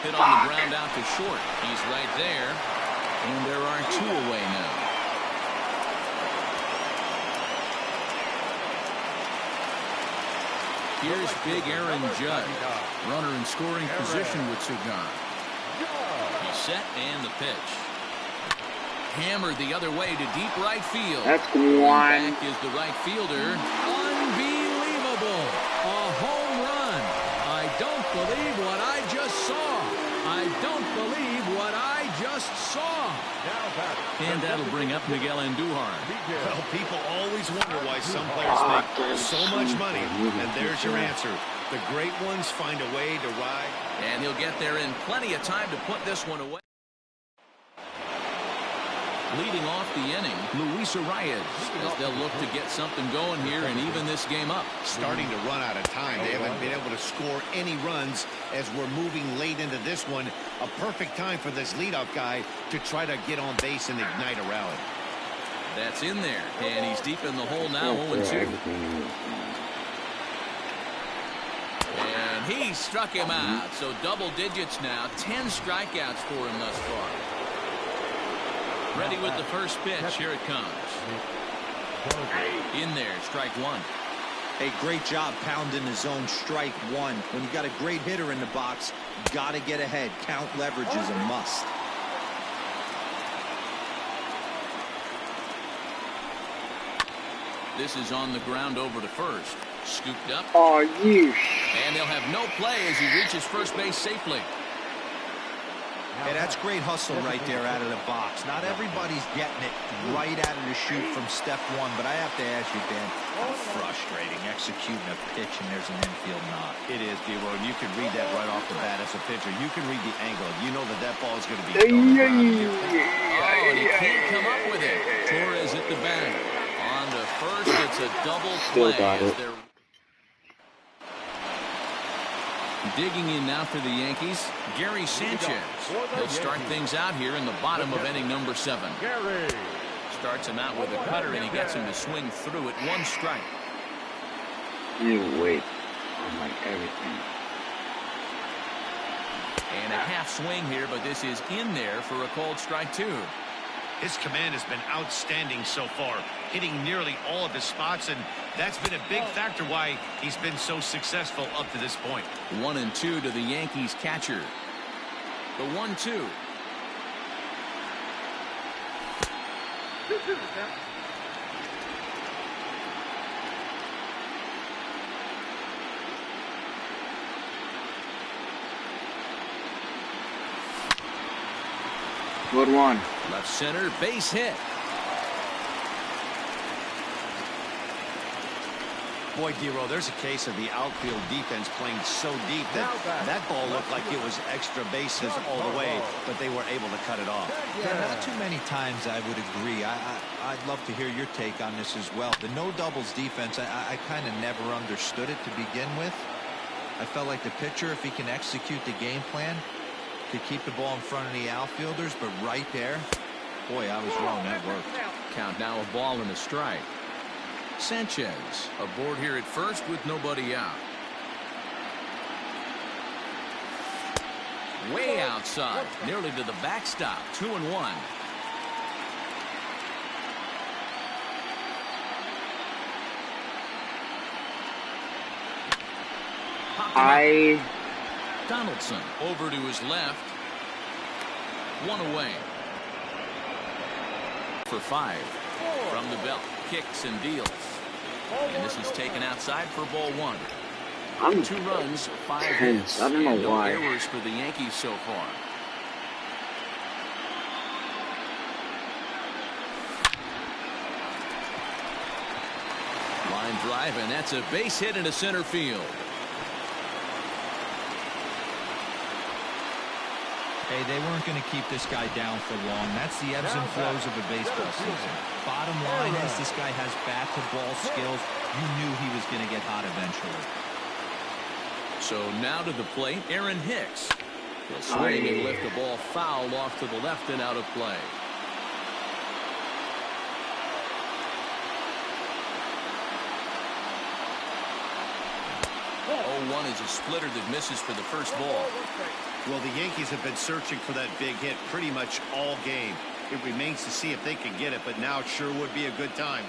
Hit on the ground out to short. He's right there. And there are 2 away now. Here's big Aaron Judge. Runner in scoring position with Cigar. He's set and the pitch. Hammered the other way to deep right field. That's one. Back is the right fielder. Unbelievable. A home run. I don't believe what I just saw. I don't believe what I just saw. And that'll bring up Miguel Andujar. Well, people always wonder why some players make so much money. And there's your answer. The great ones find a way to ride. And he'll get there in plenty of time to put this one away. Leading off the inning, Luis Arias, as they'll look to get something going here and even this game up. Starting to run out of time. They haven't been able to score any runs as we're moving late into this one. A perfect time for this leadoff guy to try to get on base and ignite a rally. That's in there, and he's deep in the hole now, 0-2. And he struck him out, so double digits now, 10 strikeouts for him thus far. Ready with the first pitch. Here it comes. In there, strike 1. A great job pounding the zone, strike 1. When you got a great hitter in the box, got to get ahead. Count leverage is a must. This is on the ground over to first. Scooped up. Oh, you. And they'll have no play as he reaches first base safely. Hey, that's great hustle right there out of the box. Not everybody's getting it right out of the chute from step 1, but I have to ask you, Dan, how frustrating executing a pitch and there's an infield knock. It is, D-Roy, and you can read that right off the bat as a pitcher. You can read the angle. You know that that ball is going to be going around. Oh, and he can't come up with it. Torres at the bat. On to first, it's a double play. As they're digging in now for the Yankees, Gary Sanchez. He'll start things out here in the bottom of inning number 7. Starts him out with a cutter, and he gets him to swing through it. 1 strike. You wait. I'm like everything. And a half swing here, but this is in there for a called strike 2. His command has been outstanding so far, hitting nearly all of his spots, and that's been a big factor why he's been so successful up to this point. 1-2 to the Yankees catcher. The 1-2. Good one. Left center, base hit. Boy, D-Roy, there's a case of the outfield defense playing so deep that that ball looked like it was extra bases all the way, but they were able to cut it off. Yeah, not too many times I would agree. I'd love to hear your take on this as well. The no doubles defense, I kind of never understood it to begin with. I felt like the pitcher, if he can execute the game plan, could keep the ball in front of the outfielders, but right there, boy, I was wrong. That worked. Count now, a ball and a strike. Sanchez aboard here at first with nobody out. Way outside, nearly to the backstop. 2-1. Donaldson over to his left. 1 away. For 5. From the belt, kicks and deals. And this is taken outside for ball 1. I'm 2 runs, 5 tense. hits. I don't know no why. errors for the Yankees so far. Line drive, and that's a base hit into center field. Hey, they weren't going to keep this guy down for long. That's the ebbs and flows of a baseball season. Bottom line is this guy has bat-to-ball skills. You knew he was going to get hot eventually. So now to the plate, Aaron Hicks. He'll swing and lift the ball foul off to the left and out of play. 0-1 is a splitter that misses for the first ball. Well, the Yankees have been searching for that big hit pretty much all game. It remains to see if they can get it, but now it sure would be a good time.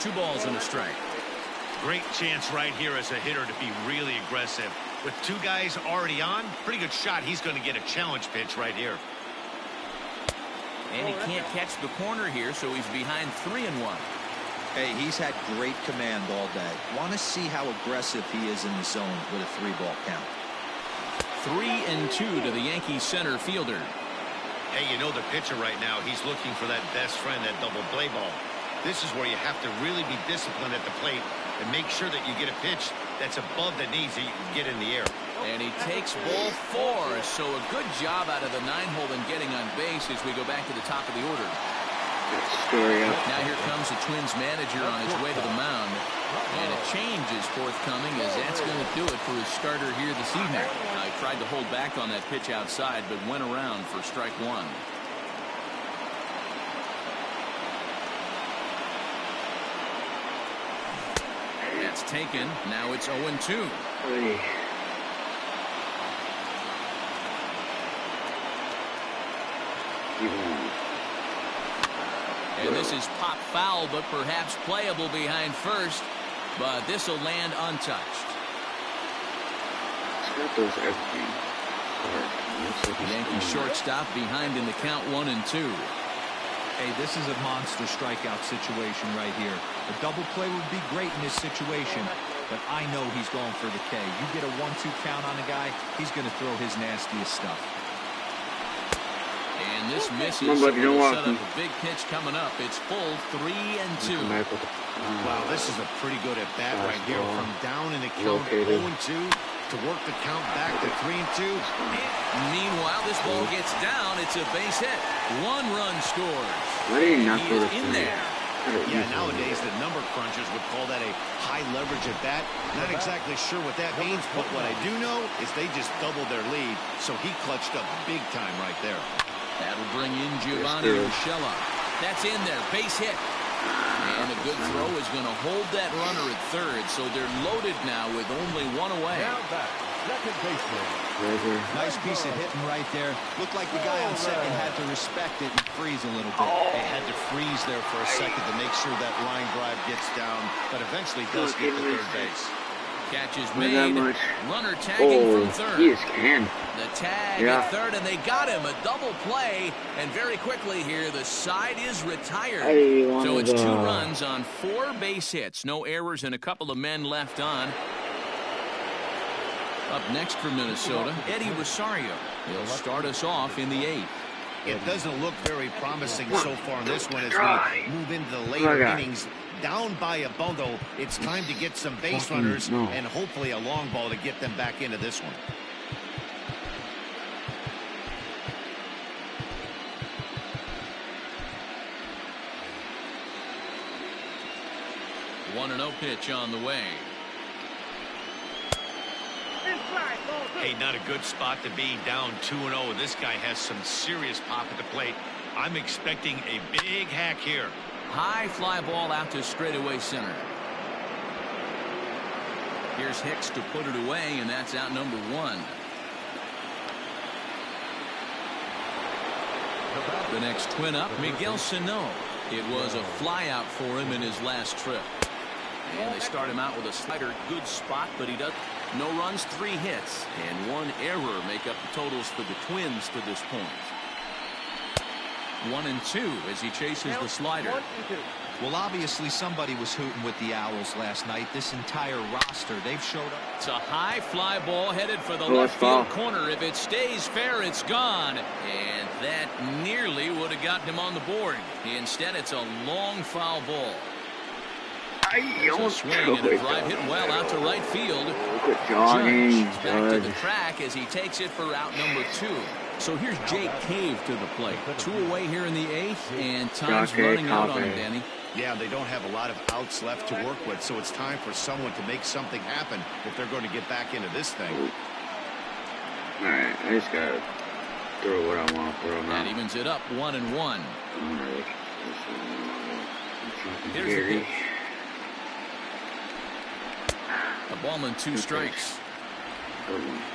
2 balls and a strike. Great chance right here as a hitter to be really aggressive. With 2 guys already on, pretty good shot. He's going to get a challenge pitch right here. And he can't catch the corner here, so he's behind 3-1. Hey, he's had great command all day. Want to see how aggressive he is in the zone with a 3-ball count. 3-2 to the Yankees center fielder. Hey, you know the pitcher right now, he's looking for that best friend, that double play ball. This is where you have to really be disciplined at the plate and make sure that you get a pitch that's above the knees that you can get in the air. And he takes ball 4, so a good job out of the 9-hole in getting on base as we go back to the top of the order. Now here comes the Twins manager on his way to the mound. And a change is forthcoming as that's going to do it for his starter here this evening. Now he tried to hold back on that pitch outside, but went around for strike 1. That's taken. Now it's 0-2. And this is pop foul, but perhaps playable behind first. But this will land untouched. Yankee shortstop behind in the count 1-2. Hey, this is a monster strikeout situation right here. A double play would be great in this situation, but I know he's going for the K. You get a 1-2 count on a guy, he's going to throw his nastiest stuff. And this misses, so we'll set up a big pitch coming up. It's full 3-2. Wow, this is a pretty good at bat right here. From down in the count 0-2 to work the count back to 3-2. Meanwhile, this ball gets down. It's a base hit. 1 run scores. He is in there. Yeah, nowadays the number crunchers would call that a high leverage at bat. Not exactly sure what that means, but what I do know is they just doubled their lead, so he clutched up big time right there. That'll bring in Giovanni Urshela. That's in there. Base hit. And a good throw is going to hold that runner at third, so they're loaded now with only 1 away. Now back, second baseman. Nice piece of hitting right there. Looked like the guy on second had to respect it and freeze a little bit. They had to freeze there for a second to make sure that line drive gets down, but eventually does get to third base. Catch is made. Runner tagging from third. He is can. The tag at third, and they got him. A double play, and very quickly here, the side is retired. So it's 2 runs on 4 base hits. No errors and a couple of men left on. Up next for Minnesota, Eddie Rosario. He'll start us off in the 8th. It doesn't look very promising so far in this one as we move into the later innings. Down by a bundle, it's time to get some base runners and hopefully a long ball to get them back into this one. One 1-0 pitch on the way. Hey, not a good spot to be, down 2-0. This guy has some serious pop at the plate. I'm expecting a big hack here. High fly ball out to straightaway center. Here's Hicks to put it away, and that's out number 1. The next twin up, Miguel Sano. It was a fly out for him in his last trip. And they start him out with a slider. Good spot, but he does. No runs, 3 hits, and 1 error make up the totals for the Twins to this point. 1-2 as he chases the slider. Well, obviously somebody was hooting with the Owls last night. This entire roster, they've showed up. It's a high fly ball headed for the left field corner. If it stays fair, it's gone. And that nearly would have gotten him on the board. Instead, it's a long foul ball. A swing and a drive hit well out to right field. Judge back to the track as he takes it for out number 2. So here's Jake Cave to the plate. 2 away here in the 8th, and time's running out on him, Danny. Yeah, they don't have a lot of outs left to work with, so it's time for someone to make something happen if they're going to get back into this thing. All right, I just got to throw what I want to throw now. That evens it up 1-1. Here's the pitch. Ball and 2 strikes.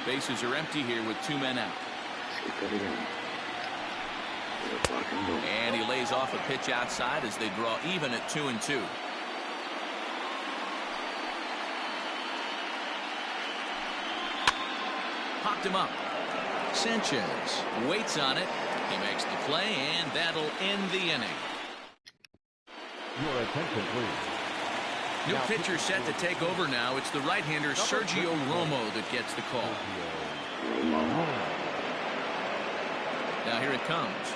Bases are empty here with 2 men out. And he lays off a pitch outside as they draw even at 2-2. Popped him up. Sanchez waits on it. He makes the play, and that'll end the inning. Your attention, please. New pitcher set to take over now. It's the right-hander Sergio Romo that gets the call. Now here it comes.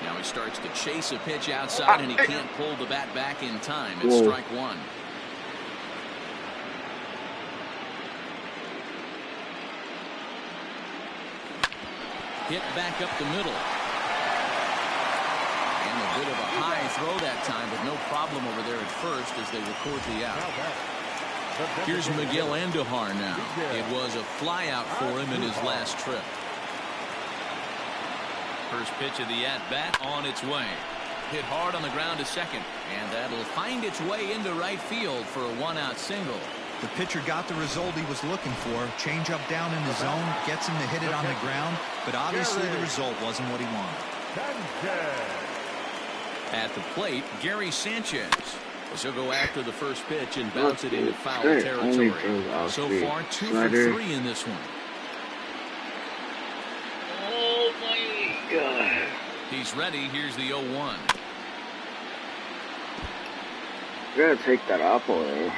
Now he starts to chase a pitch outside, and he can't pull the bat back in time. It's strike 1. Hit back up the middle. And a bit of a high throw that time, but no problem over there at first as they record the out. Here's Miguel Andujar now. It was a fly out for him in his last trip. First pitch of the at-bat on its way. Hit hard on the ground to second, and that'll find its way into right field for a 1-out single. The pitcher got the result he was looking for. Change up down in the zone, gets him to hit it on the ground, but obviously the result wasn't what he wanted. At the plate, Gary Sanchez. He'll go after the first pitch and bounce it into foul territory. So far, 2 for 3 in this one. Oh my God. He's ready. Here's the 0-1. You gotta take that off away.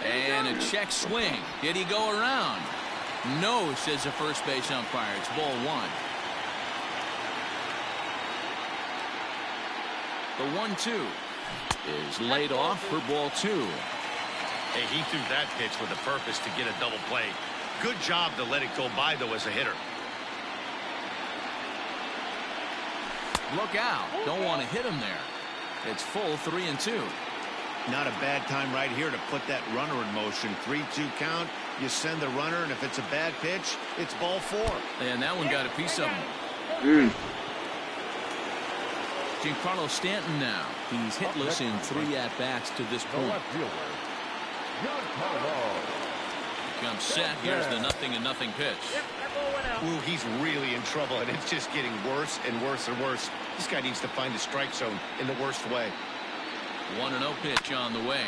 And a check swing. Did he go around? No, says the first base umpire. It's ball 1. The 1-2 is laid off for ball 2. Hey, he threw that pitch with a purpose to get a double play. Good job to let it go by, though, as a hitter. Look out. Don't want to hit him there. It's full 3-2. Not a bad time right here to put that runner in motion. 3-2 count. You send the runner, and if it's a bad pitch, it's ball 4. And that one got a piece of him. Giancarlo Stanton now. He's hitless in 3 at-bats to this point. Comes set. Here's the 0-0 pitch. Ooh, he's really in trouble, and it's just getting worse and worse and worse. This guy needs to find the strike zone in the worst way. 1-0 pitch on the way.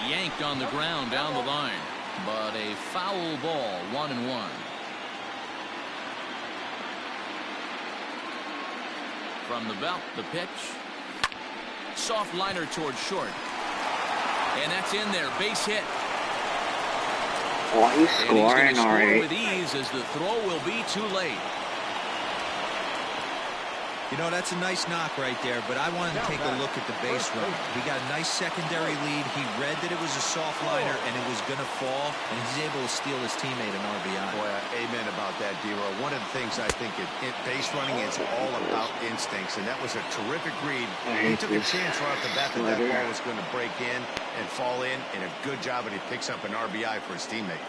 Yanked on the ground down the line. But a foul ball, 1-1. From the belt, the pitch. Soft liner towards short. And that's in there. Base hit. Oh, he's scoring already. With ease as the throw will be too late. You know, that's a nice knock right there, but I wanted to take a look at the base runner. He got a nice secondary lead. He read that it was a soft liner and it was going to fall, and he's able to steal his teammate an RBI. Boy, amen about that, D-Roy. One of the things I think base running is all about instincts, and that was a terrific read. He took a chance right off the bat that that ball was going to break in and fall in, and a good job, and he picks up an RBI for his teammate.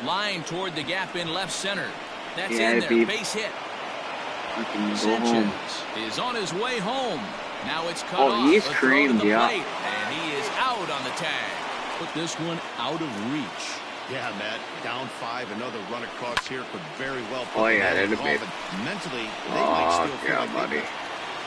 Line toward the gap in left center. That's in there. Base hit. Sanchez is on his way home. Now it's cut off. He's creamed, yeah. And he is out on the tag. Put this one out of reach. Yeah, Matt. Down 5. Another run across here could very well put that'd be. Mentally, they might still feel like buddy.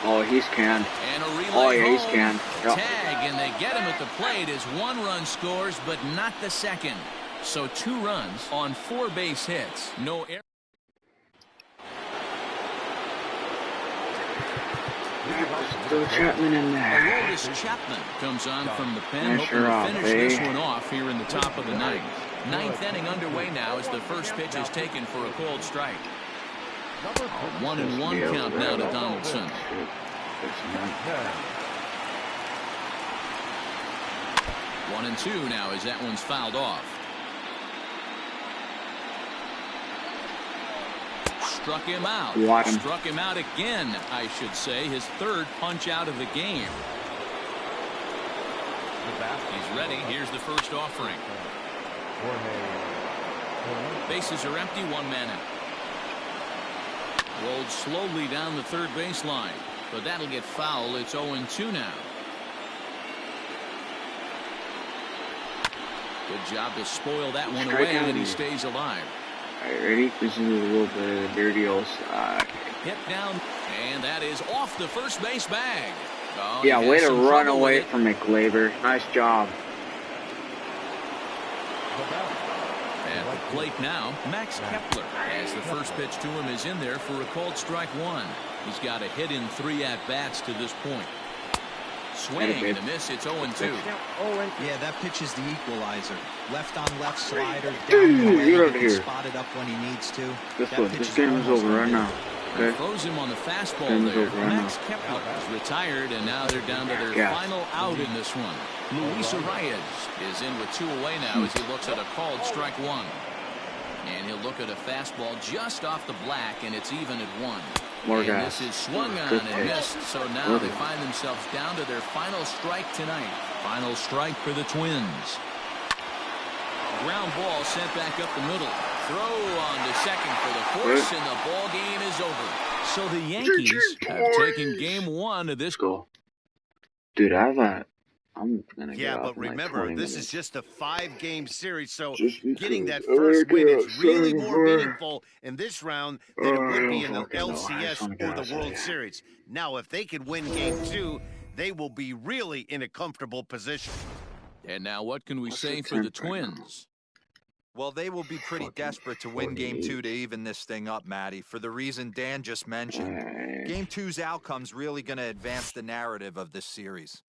Oh, he's canned. And a relay he's canned. Tag, and they get him at the plate as 1 run scores, but not the second. So 2 runs on 4 base hits. No error. Chapman in there. Otis Chapman comes on from the pen, hoping to finish this one off here in the top of the 9th. 9th inning underway now as the first pitch is taken for a called strike. A 1-1 count now to Donaldson. 1-2 now as that one's fouled off. Struck him out. Struck him out again, I should say. His 3rd punch out of the game. He's ready. Here's the first offering. Bases are empty. 1 man out. Rolled slowly down the third baseline, but that'll get foul. It's 0-2 now. Good job to spoil that one away, and he stays alive. All right, ready? This is a little bit of a dirty old side. Hit down, and that is off the first base bag. Oh, yeah, way to run away from McGlaber. Nice job. At the plate now, Max Kepler, as the first pitch to him is in there for a called strike one. He's got a hit in 3 at-bats to this point. Swing and a miss. It's 0-2. Yeah, that pitch is the equalizer. Left on left slider. Down the way, spot it up when he needs to. This game is over right now. Okay. Throws him on the fastball there. Max Kepler is retired, and now they're down to their final out in this one. Luis Arias is in with 2 away now as he looks at a called strike one. And he'll look at a fastball just off the black, and it's even at 1. And this is swung on and missed, so now they find themselves down to their final strike tonight. Final strike for the Twins. Ground ball sent back up the middle. Throw on to second for the force, and the ball game is over. So the Yankees have taken game 1 of this. Go. Dude, I'm gonna yeah, but like remember, this is just a 5-game series, so getting that I first win like is really it. more meaningful in this round than it would be in the fucking no, I just LCS wanna get or the outside World here. Series. Now, if they could win game 2, they will be really in a comfortable position. And now what can we say for the Twins? Well, they will be pretty desperate to win Game 2 to even this thing up, Matty, for the reason Dan just mentioned. Game 2's outcome's really going to advance the narrative of this series.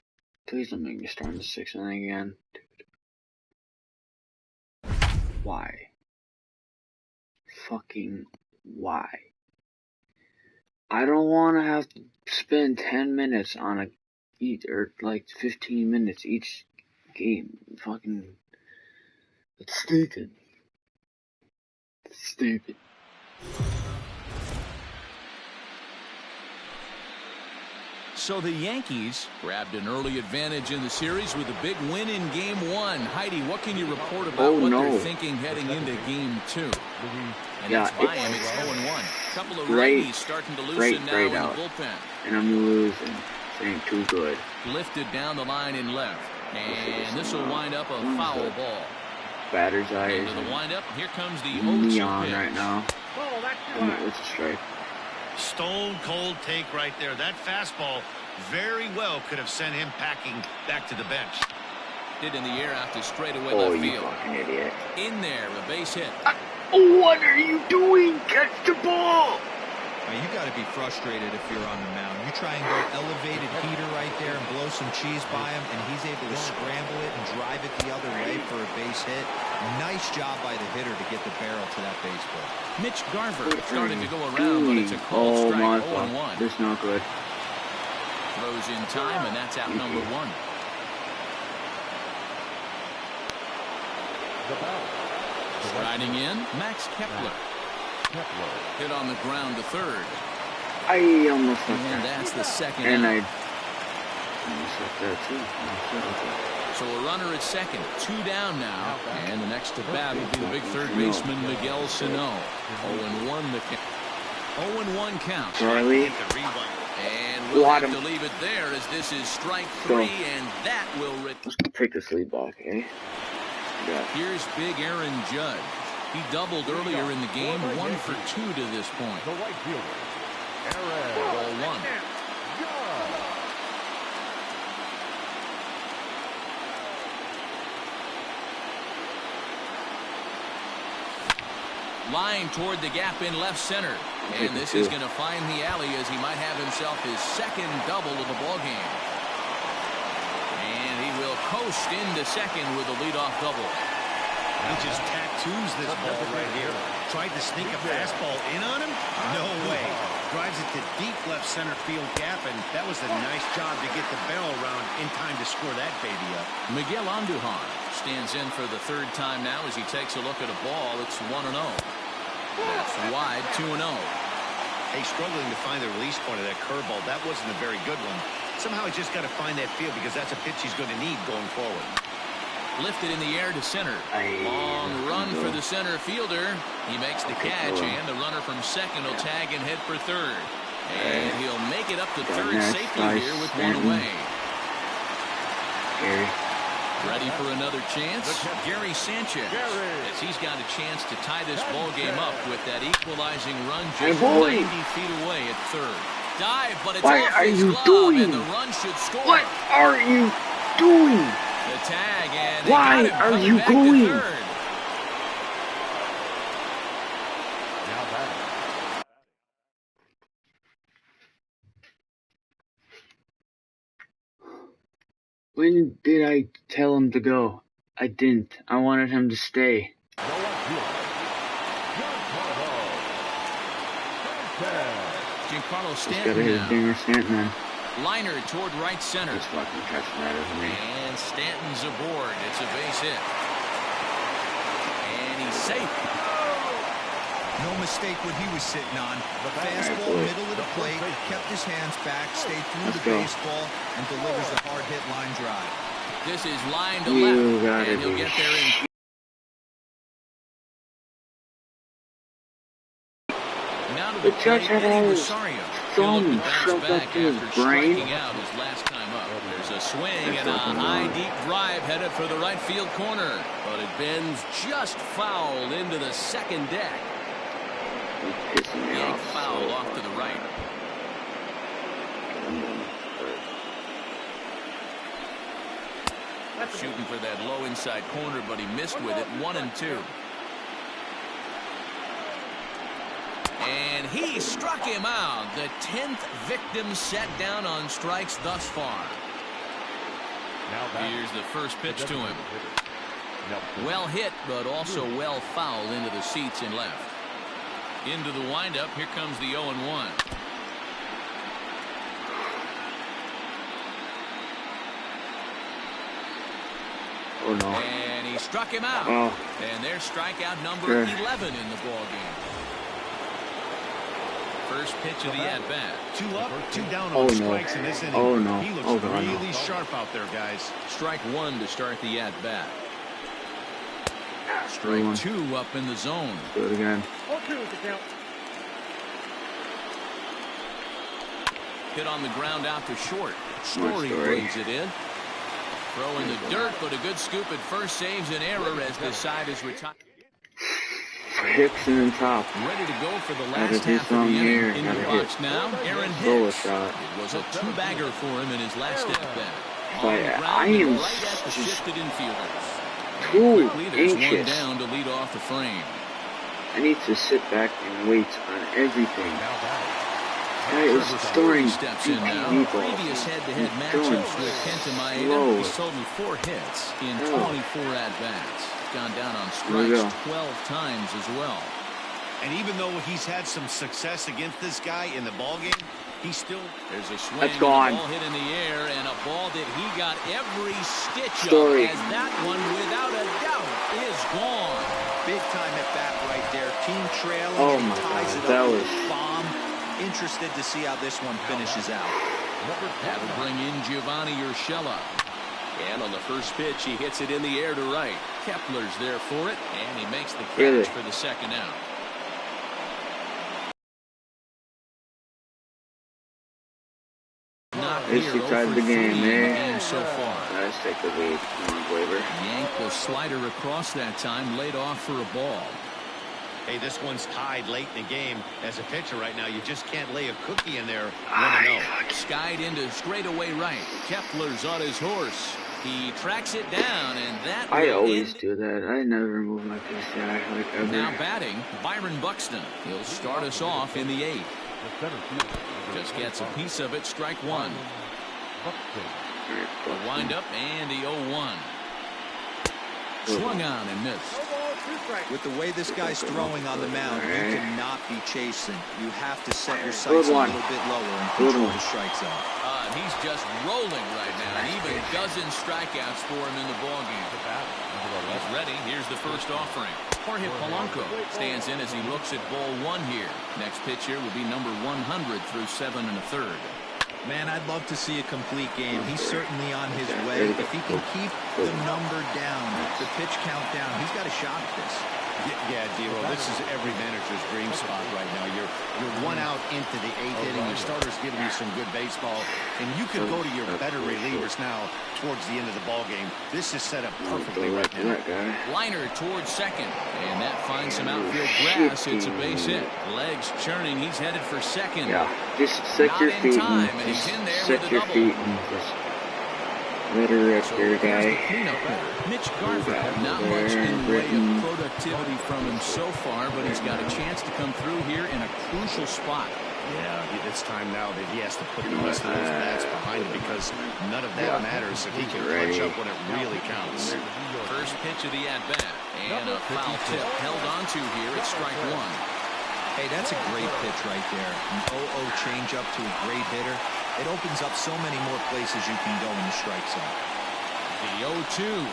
Please don't make me start in the 6th inning again. Dude. Why? Fucking why? I don't want to have to spend 10 minutes on or like 15 minutes each game. Fucking, it's stupid. It's stupid. So the Yankees grabbed an early advantage in the series with a big win in game 1. Heidi, what can you report about what they're thinking heading into game 2? And that's by him. It's 0-1. A couple of righties starting to loosen now in the bullpen. And I'm losing. This ain't too good. Lifted down the line in left. And this will wind up a foul ball. Batter's eye. Into the windup. Here comes the 0-2 pitch. right now. It's a strike. Stone cold take right there. That fastball very well could have sent him packing back to the bench. Hit in the air out to straightaway Oh, left you field. fucking idiot. In there, a base hit. What are you doing? Catch the ball! Now, you got to be frustrated if you're on the mound. You try and go elevated heater right there and blow some cheese by him, and he's able to scramble it and drive it the other way for a base hit. Nice job by the hitter to get the barrel to that baseball. Mitch Garver starting to go around, but it's a called strike. 0-1. This is not good. Throws in time, and that's out number 1. Riding in, Max Kepler. Hit on the ground to third. I almost left And that. that's the second And out. I almost left that too. So a runner at second, 2 down now. And the next to bat will be the big third baseman, Miguel Sano. 0-1 the count. 0-1 count. Charlie. And we'll have to leave it there as this is strike 3, and that will... Let's take this lead back, eh? Yeah. Here's big Aaron Judge. He doubled earlier in the game, 1 for 2 to this point. The right fielder, Ball 1. Line toward the gap in left center. And this is going to find the alley as he might have himself his second double of the ballgame. And he will coast into second with a leadoff double. He just tattoos this ball right here. Tried to sneak a fastball in on him? No way. Drives it to deep left center field gap, and that was a nice job to get the barrel around in time to score that baby up. Miguel Andujar stands in for the 3rd time now as he takes a look at a ball. It's 1-0. That's wide, 2-0. Hey, struggling to find the release point of that curveball. That wasn't a very good one. Somehow he just got to find that field because that's a pitch he's going to need going forward. Lifted in the air to center. Long run for the center fielder. He makes the catch, and the runner from second will tag and head for third. And he'll make it up to third safety here with one away. Ready for another chance? Gary Sanchez, as he's got a chance to tie this ball game up with that equalizing run just 90 feet away at third. Dive, but it's off his glove, and the run should score. What are you doing? The tag, and why are you going? When did I tell him to go? I didn't. I wanted him to stay. Giancarlo Stanton gotta hit his dinger, Stanton. Liner toward right center. Just fucking catching that as me. And Stanton's aboard. It's a base hit. And he's safe. No mistake what he was sitting on. The fastball, middle of the plate, kept his hands back, stayed through the baseball, and delivers a hard-hit line drive. This is line to left, and he'll get there in. Now to the plate, Eddie Rosario. He'll look to bounce back after striking out his last time up. There's a swing and a high, deep drive headed for the right field corner, but it bends just foul into the second deck. Yank foul off to the right. Shooting for that low inside corner, but he missed with it. 1-2. And he struck him out. The 10th victim set down on strikes thus far. Here's the first pitch to him. Well hit, but also well fouled into the seats and left. Into the windup. Here comes the 0-1. Oh no. And he struck him out. Oh. And there's strikeout number 11 in the ball game. First pitch of the at-bat. 2 up, 2 down on strikes in this inning. Oh no. He looks really sharp out there, guys. Strike 1 to start the at-bat. Strike 2 up in the zone. Do it again. Hit on the ground out to short. Story brings it in. Throw in the dirt, but a good scoop at first saves an error as the side is retired. Hicks and top. Ready to go for the last half of the inning. In the box now, Aaron Hicks. It was a 2-bagger for him in his last at-bat. On the ground and right at the shifted infielders. Quickly, there's one down to lead off the frame. I need to sit back and wait on everything. Guy is throwing Previous head-to-head matchups with Kenta Maeda, he's totaled 4 hits in 24 at-bats. Gone down on strikes 12 times as well. And even though he's had some success against this guy in the ballgame, he still... There's a swing. That's gone. Ball hit in the air, and a ball that he got every stitch of, as that one, without a doubt, is gone. Big time at bat right there. Team trailing. Oh my ties God, it that up was... with a bomb. Interested to see how this one finishes out. That'll bring in Giovanni Urshela. And on the first pitch, he hits it in the air to right. Kepler's there for it, and he makes the catch for the second out. This is the game, man. So far. Let's take the lead. Come on, Glaber. Yank the slider across that time, laid off for a ball. Hey, this one's tied late in the game. As a pitcher right now, you just can't lay a cookie in there. Skied into straightaway right. Kepler's on his horse. He tracks it down, and that I always do that. I never move my PCI like ever. Now batting, Byron Buxton. He'll start us off in the 8th. Just gets a piece of it, strike 1. The windup and the 0-1. Swung on and missed. With the way this guy's throwing on the mound, you cannot be chasing. You have to set your sights a little bit lower and control the strike zone. He's just rolling right now. Even dozen strikeouts for him in the ballgame. He's ready. Here's the first offering. Jorge Polanco stands in as he looks at ball 1 here. Next pitch here will be number 100 through 7 1/3. Man, I'd love to see a complete game. He's certainly on his way. If he can keep the number down, the pitch count down, he's got a shot at this. Yeah, D-Roll, this is every manager's dream spot right now. You're one out into the 8th inning. Your starter's giving you some good baseball, and you can go to your better relievers now towards the end of the ball game. This is set up perfectly right now. Liner towards second, and that finds some outfield grass. It's a base hit. Legs churning. He's headed for second. Yeah, just set your feet and just he's in there set with your a double. feet and just let her up there, guy. Mitch Garver, not much in the way of productivity from him so far, but he's got a chance to come through here in a crucial spot. Yeah, it's time now that he has to put the rest of those bats behind him because none of that matters if he can clutch up when it really counts. First pitch of the at-bat, and a foul tip held onto here at strike one. Hey, that's a great pitch right there. An 0-0 changeup to a great hitter. It opens up so many more places you can go in the strike zone. The 0-2.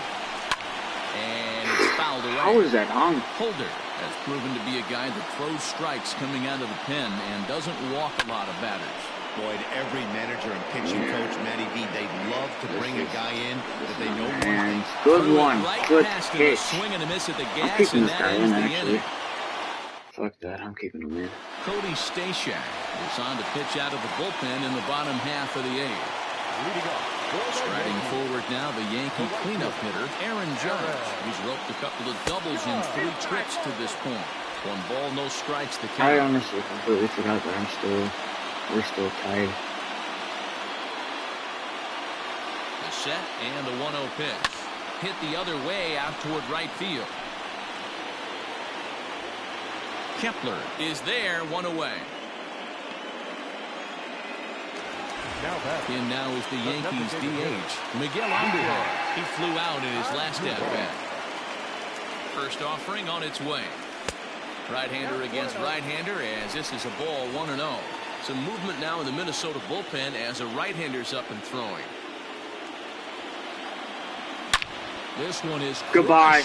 And it's fouled away. How is that on? Holder has proven to be a guy that throws strikes coming out of the pen and doesn't walk a lot of batters. Boyd, every manager and pitching coach, Matty V, they'd love to bring a guy in that they know And one thing. good one. Right Good past him, pitch. a swing and a miss at the I'm gas, keeping and this that guy ends in, the actually. inning. Fuck that, I'm keeping him in. Cody Stashak is on to pitch out of the bullpen in the bottom half of the 8th. Striding forward now, the Yankee cleanup hitter, Aaron Judge, who's roped a couple of doubles in 3 trips to this point. 1 ball, no strikes to count. I honestly completely forgot that we're still tied. The set and the 1-0 pitch. Hit the other way out toward right field. Kepler is there, 1 away. In now is the Yankees DH, Miguel Andujar. He flew out in his last at-bat. First offering on its way. Right-hander against right-hander as this is a ball 1-0. Some movement now in the Minnesota bullpen as a right-hander's up and throwing. This one is goodbye.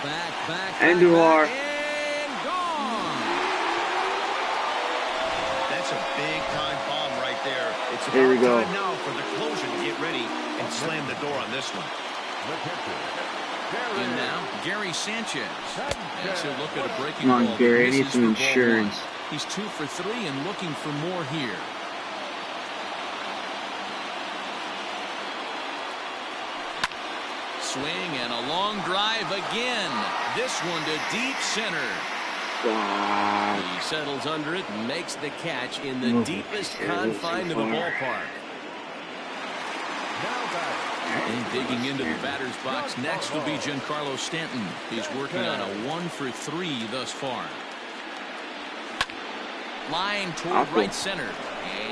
Back. Andujar. And gone. That's a big-time bomb right there. It's Here we go. time now for the closer to get ready and slam the door on this one. In now, Gary Sanchez. As he'll look at a breaking Come on, ball. Gary, I need Misses some for ball insurance. 1. He's 2 for 3 and looking for more here. Swing and a long drive again. This one to deep center. He settles under it and makes the catch in the deepest confine of the ballpark. And digging into the batter's box next will be Giancarlo Stanton. He's working on a 1 for 3 thus far. Line toward right center.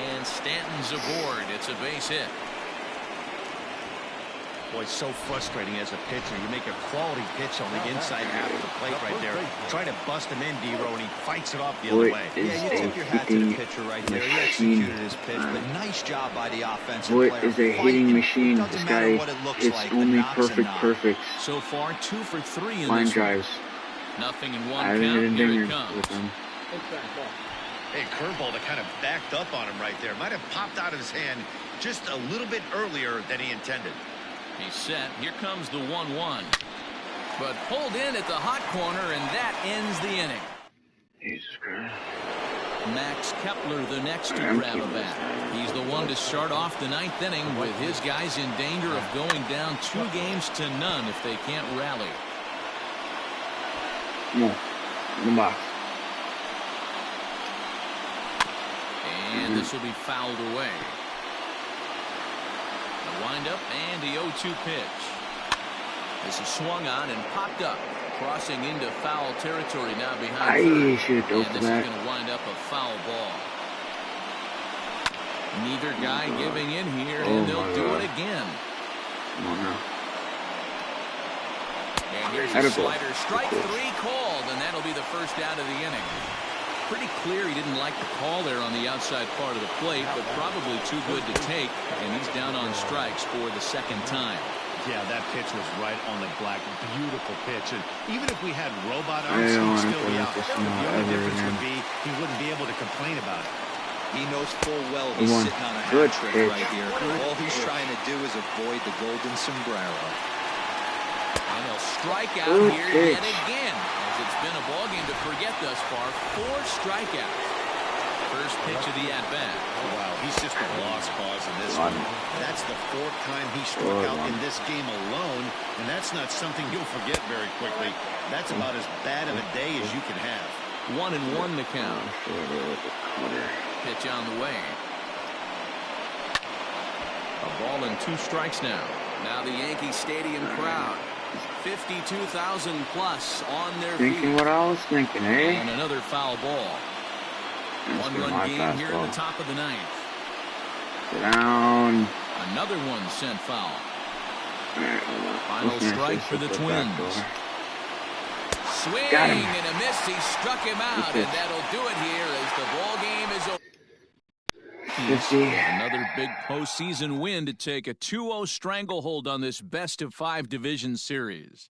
And Stanton's aboard. It's a base hit. Boy, it's so frustrating as a pitcher. You make a quality pitch on the inside half of the plate right there. Try to bust him in, D-Row, and he fights it off the other way. Yeah, you tip your hat to the pitcher right there. He executed his pitch, but nice job by the offensive player. What is a hitting machine? This guy hits only perfect. So far, 2 for 3 in line this drives. one. Nothing in one I haven't count. hit Here dingers it comes. with them. Hey, curveball that kind of backed up on him right there. Might have popped out of his hand just a little bit earlier than he intended. He's set. Here comes the 1-1. But pulled in at the hot corner, and that ends the inning. Jesus Christ. Max Kepler, the next to grab a bat. He's the one to start off the 9th inning with his guys in danger of going down 2 games to none if they can't rally. Come on. In the box. And this will be fouled away. The windup and the 0-2 pitch. This is swung on and popped up, crossing into foul territory now behind third. Should And this is going to wind up a foul ball. Neither guy giving in here, and they'll do it again. Come on now. And here's a slider. Strike 3 called, and that'll be the first out of the inning. Pretty clear he didn't like the call there on the outside part of the plate, but probably too good to take, and he's down on strikes for the 2nd time. Yeah, that pitch was right on the black. Beautiful pitch. And even if we had robot arms, he'd still be out. The only difference would be he wouldn't be able to complain about it. He knows full well he's sitting on a hat trick right here. All he's trying to do is avoid the golden sombrero. And he'll strike out here yet again, as it's been a ball game to forget thus far. 4 strikeouts. First pitch of the at-bat. Oh, wow, he's just a lost cause in this one. That's the 4th time he struck out in this game alone, and that's not something you'll forget very quickly. That's about as bad of a day as you can have. 1-1 the count. Pitch on the way. A ball and 2 strikes now. Now the Yankee Stadium crowd. 52,000 plus on their feet. Thinking what I was thinking, eh? And another foul ball. 1-run game here in the top of the 9th. Down. Another one sent foul. Right, Final strike for the Twins. Swing and a miss. He struck him out, and that'll do it here as the ball game is over. 50. Another big postseason win to take a 2-0 stranglehold on this best-of-5 division series.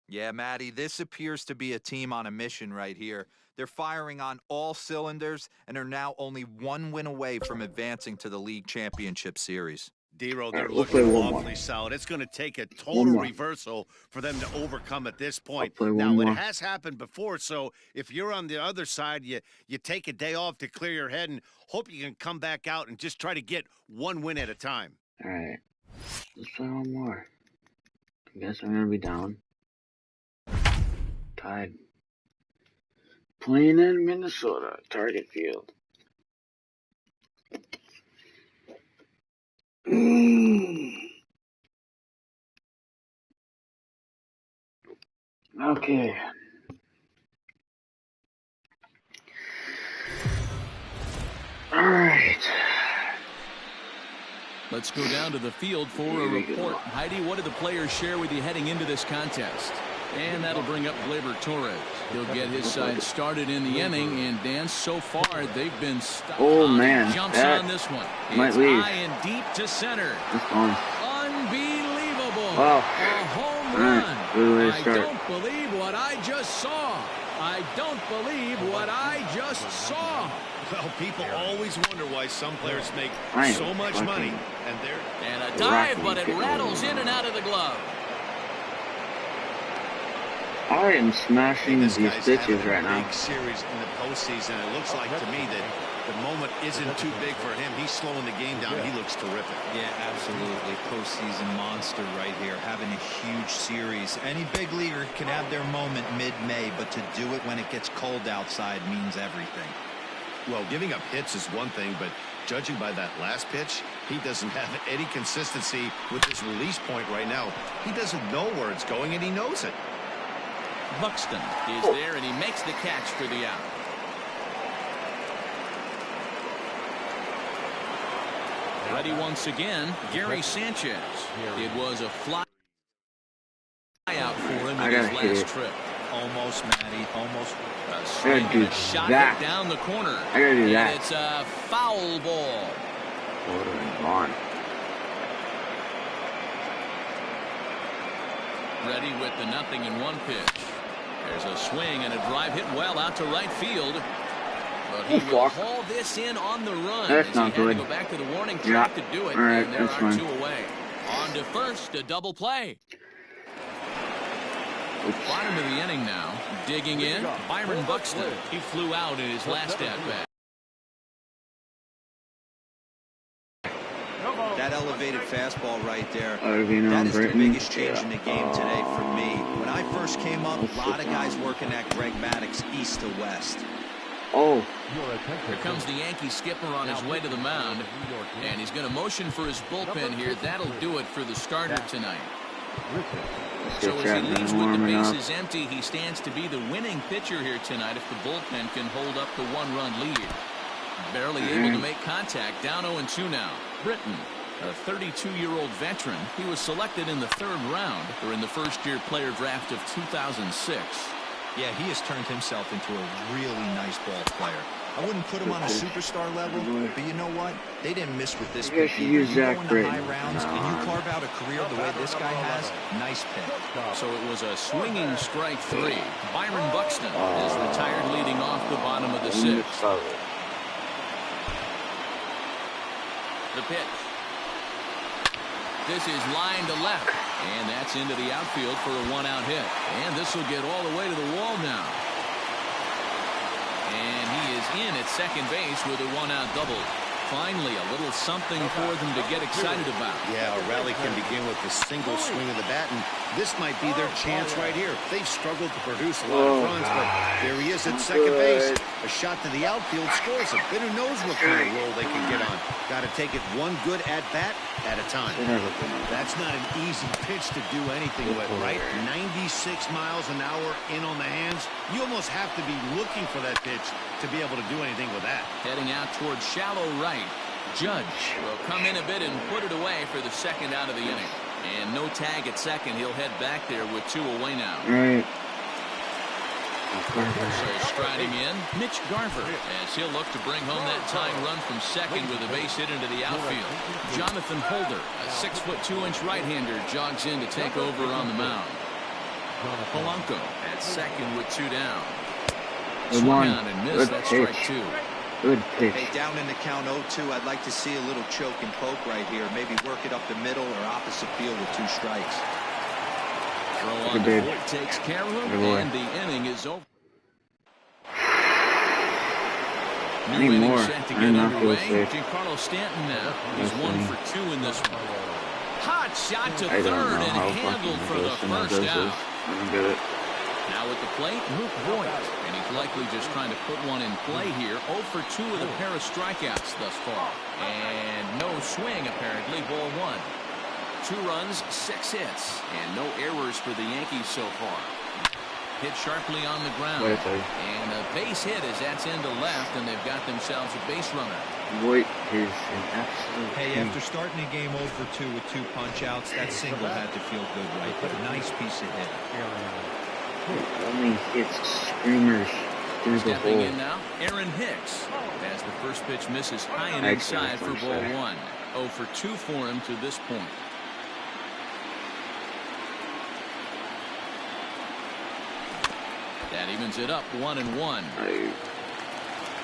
Yeah, Matty, this appears to be a team on a mission right here. They're firing on all cylinders and are now only 1 win away from advancing to the league championship series. D-Row, they're looking awfully solid. It's going to take a total reversal for them to overcome at this point. Now, it has happened before, so if you're on the other side, you take a day off to clear your head and hope you can come back out and just try to get 1 win at a time. All right. Let's try one more. I guess I'm going to be down. Tied. Playing in Minnesota, Target Field. Okay. All right. Let's go down to the field for a report. Heidi, what did the players share with you heading into this contest? And that'll bring up Gleyber Torres. He'll get his side started in the inning, and Dan, so far they've been stuck. Oh man, jumps that on this one. might It's leave. high and deep to center. It's gone. Unbelievable! Wow. A home Right. run. Good way to I start. don't believe what I just saw. I don't believe what I just saw. Well, people always wonder why some players make so much money, and a dive, but it rattles in and out of the glove. I am smashing these bitches right now. Big series in the postseason. It looks like to me that the moment isn't too big for him. He's slowing the game down. He looks terrific. Yeah, absolutely. Postseason monster right here, having a huge series. Any big leaguer can have their moment mid-May, but to do it when it gets cold outside means everything. Well, giving up hits is one thing, but judging by that last pitch, he doesn't have any consistency with his release point right now. He doesn't know where it's going, and he knows it. Buxton is there, and he makes the catch for the out. Ready once again, Gary Sanchez. It was a fly out for him in his last trip. Almost, Matty, almost. A swing and a shot it down the corner. I gotta do that. It's a foul ball. Gone. Ready with the 0-1 pitch. There's a swing and a drive hit well out to right field. But he will haul this in on the run. That's as not he had good. to go back to the warning track to do it. All right, and there that's are fine. 2 away. On to first, a double play. Oops. Bottom of the inning now. Digging in, Byron Buxton. He flew out in his last at-bat. That elevated fastball right there, Arvino that is the Britton. biggest change in the game today for me. When I first came up, a lot of guys working at Greg Maddox east to west. Oh. Here comes the Yankee skipper on his way to the mound, and he's going to motion for his bullpen here. That'll do it for the starter tonight. So as he leaves with the bases empty, he stands to be the winning pitcher here tonight if the bullpen can hold up the 1-run lead. Barely able to make contact, down 0-2 now. Britton, a 32-year-old veteran. He was selected in the 3rd round during the first-year player draft of 2006. Yeah, he has turned himself into a really nice ball player. I wouldn't put him on a superstar level, but you know what? They didn't miss with this pick. You go into high rounds and you carve out a career the way this guy has, nice pick. So it was a swinging strike 3. Byron Buxton is retired leading off the bottom of the 6th. The pitch. This is line to left, and that's into the outfield for a one-out hit. And this will get all the way to the wall now. And he is in at second base with a one-out double. Finally, a little something for them to get excited about. Yeah, a rally can begin with a single swing of the bat, and this might be their chance right here. They've struggled to produce a lot of runs, but there he is at second base. A shot to the outfield scores him. But who knows what kind of roll they can get on. Got to take it one good at-bat at a time. That's not an easy pitch to do anything with, right? 96 miles an hour in on the hands. You almost have to be looking for that pitch to be able to do anything with that. Heading out towards shallow right. Judge will come in a bit and put it away for the second out of the inning. And no tag at second. He'll head back there with two away now. Right. So striding in, Mitch Garver, as he'll look to bring home that tying run from second with a base hit into the outfield. Jonathan Holder, a 6'2" right-hander, jogs in to take over on the mound. Polanco at second with two down. Swung on and missed. That's strike two. Good pitch. Hey, down in the count 0-2, I'd like to see a little choke and poke right here. Maybe work it up the middle or opposite field with two strikes. Throw on the foot takes care of him, and the inning is over. New inning set to get underway. Giancarlo Stanton now. He's 1 for 2 in this one. Hot shot to third and handled for the first out. Now at the plate, Luke Voigt. And he's likely just trying to put one in play here. 0 for 2 with a pair of strikeouts thus far. And no swing, apparently. Ball one. 2 runs, 6 hits. And no errors for the Yankees so far. Hit sharply on the ground. And a base hit as that's into left, and they've got themselves a base runner. Voigt is an absolute Hey, after starting a game 0 for 2 with 2 punch-outs, that single had to feel good, right? But a nice piece of hit. Only hits screamers through the hole. Stepping in now, Aaron Hicks. As the first pitch misses high and inside for ball one. 0 for 2 for him to this point. That evens it up 1-1.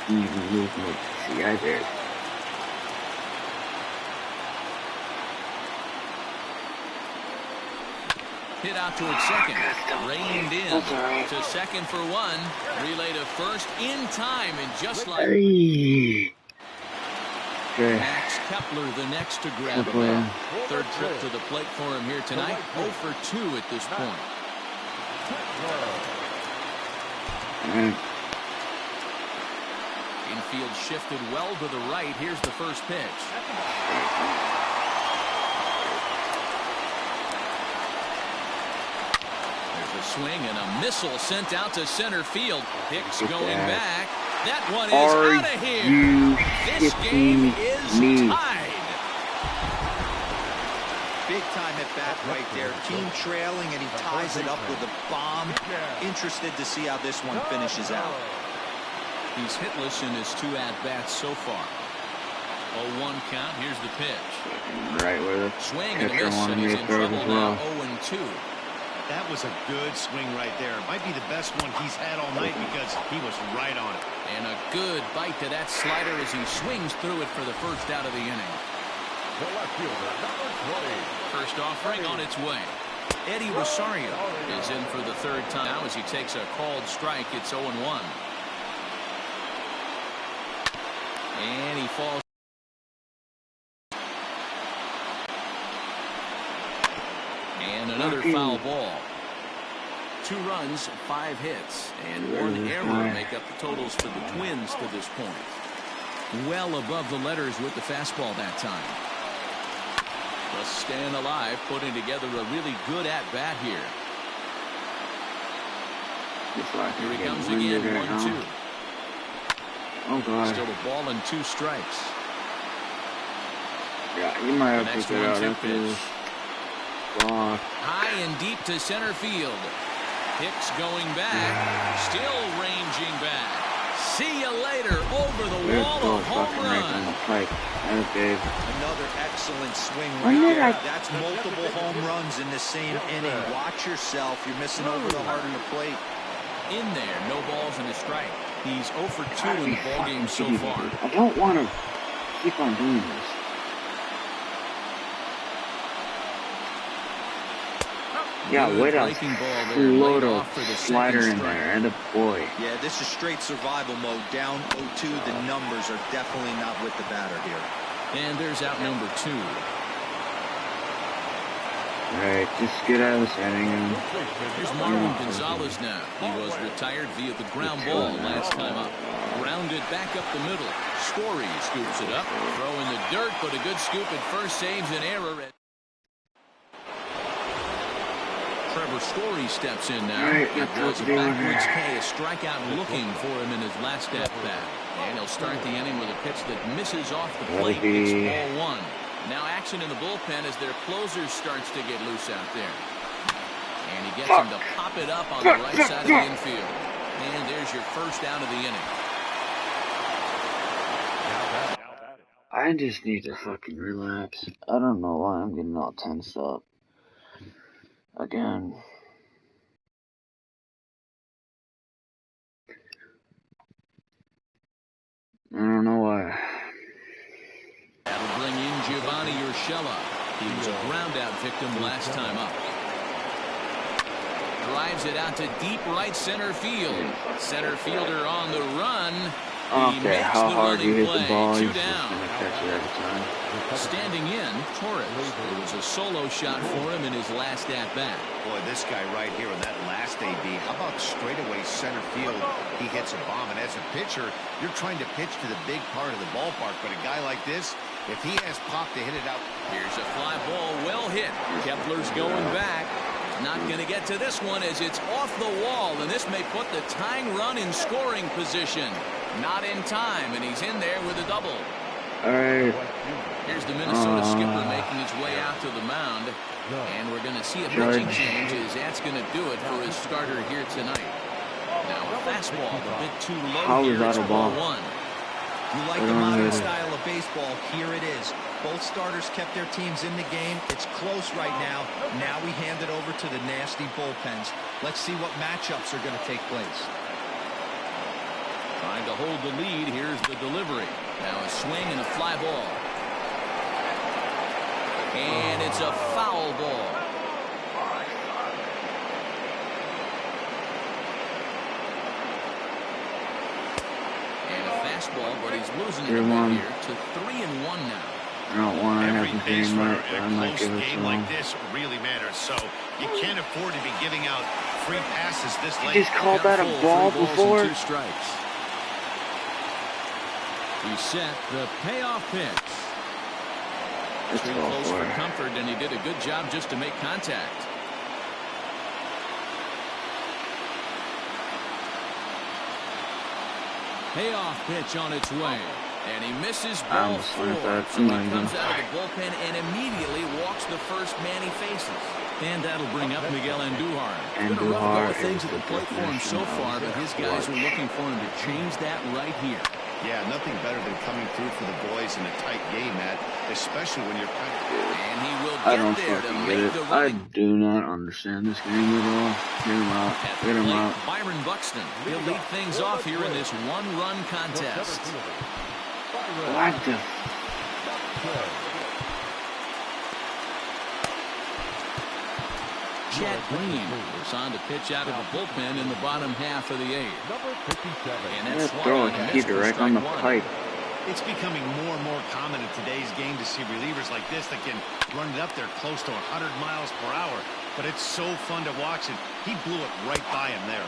Easy movement. See, I did. Hit out towards second. Reined in to second for one. Relay to first in time, and just like Max Kepler, the next to grab a man. Third trip to the plate for him here tonight. 0 for 2 at this point. Infield shifted well to the right. Here's the first pitch. There's a swing and a missile sent out to center field. Hicks going back. That one is out of here. This game is tied. Big time at bat right there. Team trailing, and he ties it up with a bomb. Interested to see how this one finishes out. He's hitless in his 2 at-bats so far. 0-1 count. Here's the pitch. Right where the swing and a miss, and he's in trouble now. 0-2. That was a good swing right there. Might be the best one he's had all night because he was right on it. And a good bite to that slider as he swings through it for the first out of the inning. First offering on its way. Eddie Rosario is in for the 3rd time now as he takes a called strike. It's 0-1. And he falls. And another foul ball. 2 runs, 5 hits, and 1 error make up the totals for the Twins to this point. Well above the letters with the fastball that time. Just staying alive, putting together a really good at-bat here. Here he comes again, 1-2. Oh, God. Still a ball and 2 strikes. Yeah, you might have to get out. Pitch. High and deep to center field. Hicks going back. Still ranging back. See you later. Over the wall, a home run. Another excellent swing right there. That's multiple home runs in the same inning. Watch yourself. You're missing over the heart of the plate. In there, no balls and a strike. He's 0 for 2 in the ballgame so far. I don't want to keep on doing this. Yeah, way to breaking ball there, load laid a off for the slider second in strike. there, and a boy. Yeah, this is straight survival mode. Down 0-2. The numbers are definitely not with the batter here. And there's out number 2. Alright, just get out of this inning. Here's Marvin Gonzalez now. He was retired via the ground ball last time up. Grounded back up the middle. Story scoops it up. Throw in the dirt, but a good scoop at first saves an error. Trevor Story steps in now. Right, It was a backwards K, a strikeout looking for him in his last at-bat. And he'll start the inning with a pitch that misses off the plate. It's ball 1. Now action in the bullpen as their closer starts to get loose out there. And he gets him to pop it up on the right side of the infield. And there's your first out of the inning. I just need to fucking relax. I don't know why I'm getting all tensed up. Again. I don't know why. That'll bring in Giovanni Urshela. He was a ground-out victim last time up. Drives it out to deep right center field. Center fielder on the run. I don't care how hard you hit the ball, Two you're just down. gonna catch it every time. Standing in, Torres. It was a solo shot for him in his last at-bat. Boy, this guy right here on that last AB, how about straightaway center field? He hits a bomb, and as a pitcher, you're trying to pitch to the big part of the ballpark, but a guy like this, if he has pop to hit it out. Here's a fly ball, well hit. Kepler's going back. Not going to get to this one as it's off the wall, and this may put the tying run in scoring position. Not in time, and he's in there with a double. All right. Here's the Minnesota skipper making his way out to the mound, and we're going to see a pitching change as that's going to do it for his starter here tonight. Now a fastball a bit too low. How here. is that It's a ball? 1. You like the modern style of baseball. Here it is. Both starters kept their teams in the game. It's close right now. Now we hand it over to the nasty bullpens. Let's see what matchups are going to take place. Trying to hold the lead. Here's the delivery. Now a swing and a fly ball. And it's a foul ball. And a fastball, but he's losing it a bit here to 3-1 now. I don't want to have Every to base game runner up. in I a might close give it game like this really matters, so you can't afford to be giving out free passes this late. You just called that a ball before? 2 strikes. He set the payoff pitch. It's Too close for comfort, and he did a good job just to make contact. Payoff pitch on its way. And he misses ball 4. So he comes out of the bullpen and immediately walks the first man he faces. And that'll bring up Miguel Andujar. It's been a rough go of things at the plate for him so far, but his guys are looking for him to change that right here. Yeah, nothing better than coming through for the boys in a tight game, Matt, especially when you're kind of... And he will I get don't there to fucking make get it. the I run. do not understand this game at all. Get him out. At Get the him plate, out. Byron Buxton. He'll lead things off here in this one-run contest. What the? Chad Green was on to pitch out of the bullpen in the bottom half of the 8th. And that's Throw it and keep it right on the pipe. It's becoming more and more common in today's game to see relievers like this that can run it up there close to 100 miles per hour. But it's so fun to watch it. He blew it right by him there.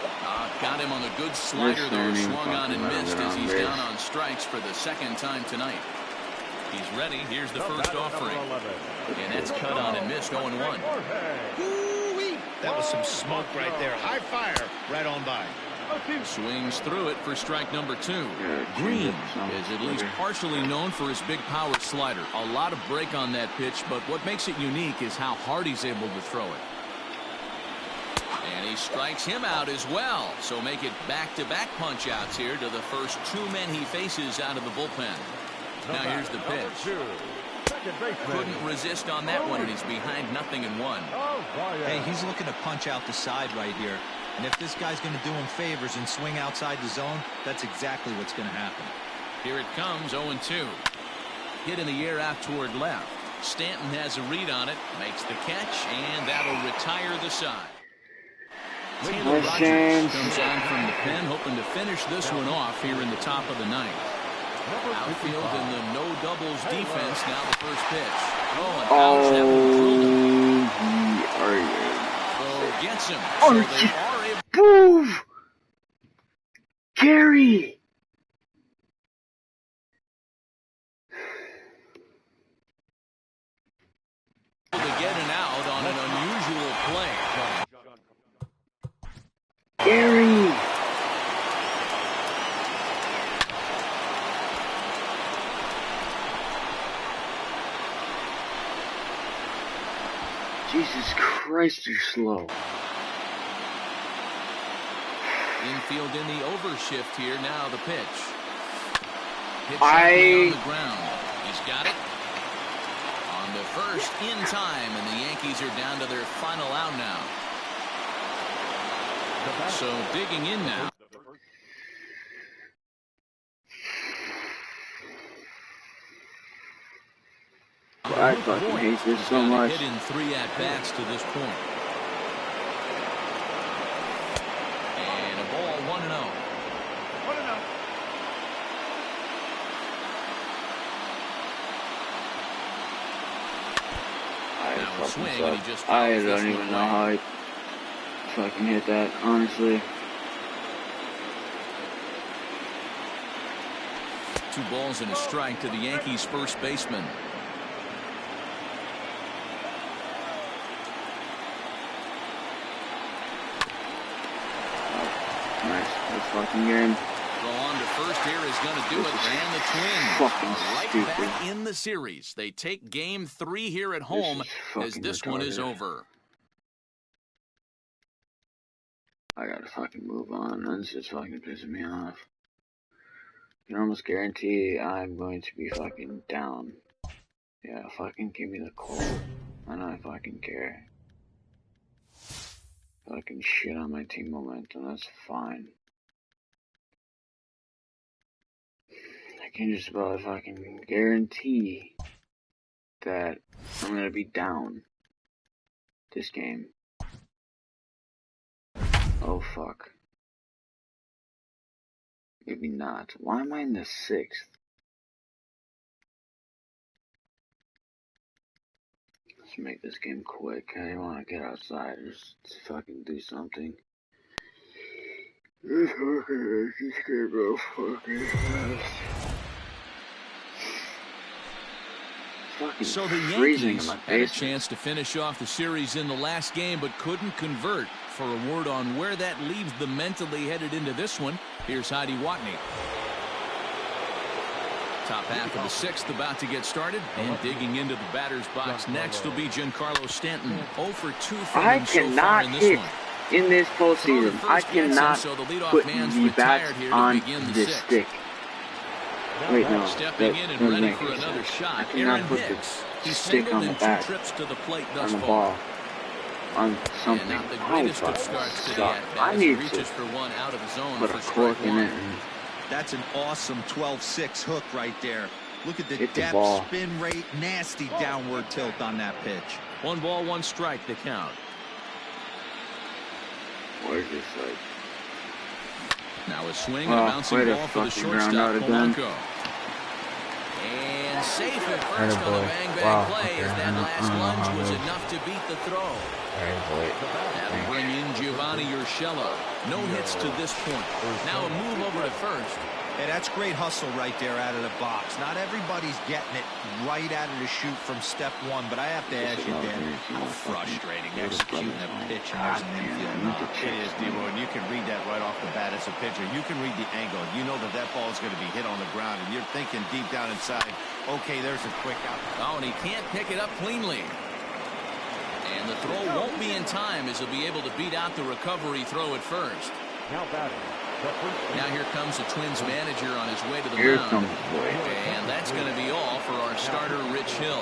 Got him on a good slider there, swung on and missed as he's down on strikes for the second time tonight. He's ready. Here's the first offering. And that's cut on and missed 0-1. That was some smoke right there. High fire right on by. Swings through it for strike number 2. Green is at least partially known for his big power slider. A lot of break on that pitch, but what makes it unique is how hard he's able to throw it. And he strikes him out as well. So make it back-to-back punch-outs here to the first 2 men he faces out of the bullpen. Now here's the pitch. Couldn't resist on that one, and he's behind 0-1. Hey, he's looking to punch out the side right here. And if this guy's going to do him favors and swing outside the zone, that's exactly what's going to happen. Here it comes, 0-2. Hit in the air out toward left. Stanton has a read on it, makes the catch, and that'll retire the side. Taylor Rogers comes on from the pen, hoping to finish this one off here in the top of the ninth. Outfield in the no doubles defense. Now the first pitch. Oh, and ouch, that one drilled him. So gets him. So they are able. Boom! Gary! To get an out on an unusual play. Gary! Jesus Christ, you're slow. Infield in the overshift here. Now the pitch. Hit on the ground. He's got it. On the first in time, and the Yankees are down to their final out now. So digging in now. I fucking hate this so much. Hit in 3 at-bats to this point. And a ball 1-0. 1-0. I don't even know how I fucking hit that, honestly. 2 balls and a strike to the Yankees' first baseman. Nice. This fucking game. Throw on to first here is going to do it. And the Twins fucking right back in the series. They take game 3 here at home as this one is over. I gotta fucking move on. This is fucking pissing me off. You can almost guarantee I'm going to be fucking down. Yeah, fucking give me the call. I don't fucking care. Fucking shit on my team momentum, that's fine. I can just about fucking guarantee that I'm gonna be down this game. Oh fuck. Maybe not. Why am I in the 6th? Let's make this game quick. I want to get outside. Just fucking do something. This game go fucking fast. Fucking so the Yankees had a chance to finish off the series in the last game, but couldn't convert. For a word on where that leaves them mentally headed into this one, here's Heidi Watney. Top half of the 6th about to get started, and digging into the batter's box next will be Giancarlo Stanton. 0 for 2 for him so far in this one. In this postseason, I cannot put the bats on this stick. Wait, no, stepping in and ready for another shot. Aaron Hicks. He's singled in 2 trips to the plate thus far. On something. And not the greatest of starts to the at-bat. I need reaches for one out of his zone put for a cork in it. That's an awesome 12-6 hook right there. Look at the depth, spin rate, nasty downward tilt on that pitch. 1 ball, 1 strike, the count. Where's this like? Now a swing and a bouncing ball for the shortstop, Polanco. And safe at first on a bang-bang play as that last lunge was enough to beat the throw. That'll bring in Giovanni Urshela. No hits to this point. Now a move over to first. Hey, that's great hustle right there out of the box. Not everybody's getting it right out of the chute from step 1, but I have to ask you, Dan, how frustrating executing a pitch and there's an infield knock. It is, D-Roy, and you can read that right off the bat as a pitcher. You can read the angle. You know that that ball is going to be hit on the ground, and you're thinking deep down inside, okay, there's a quick out. Oh, and he can't pick it up cleanly. And the throw won't be in time as he'll be able to beat out the recovery throw at first. Now batting. Now here comes the Twins manager on his way to the mound. And that's going to be all for our starter, Rich Hill.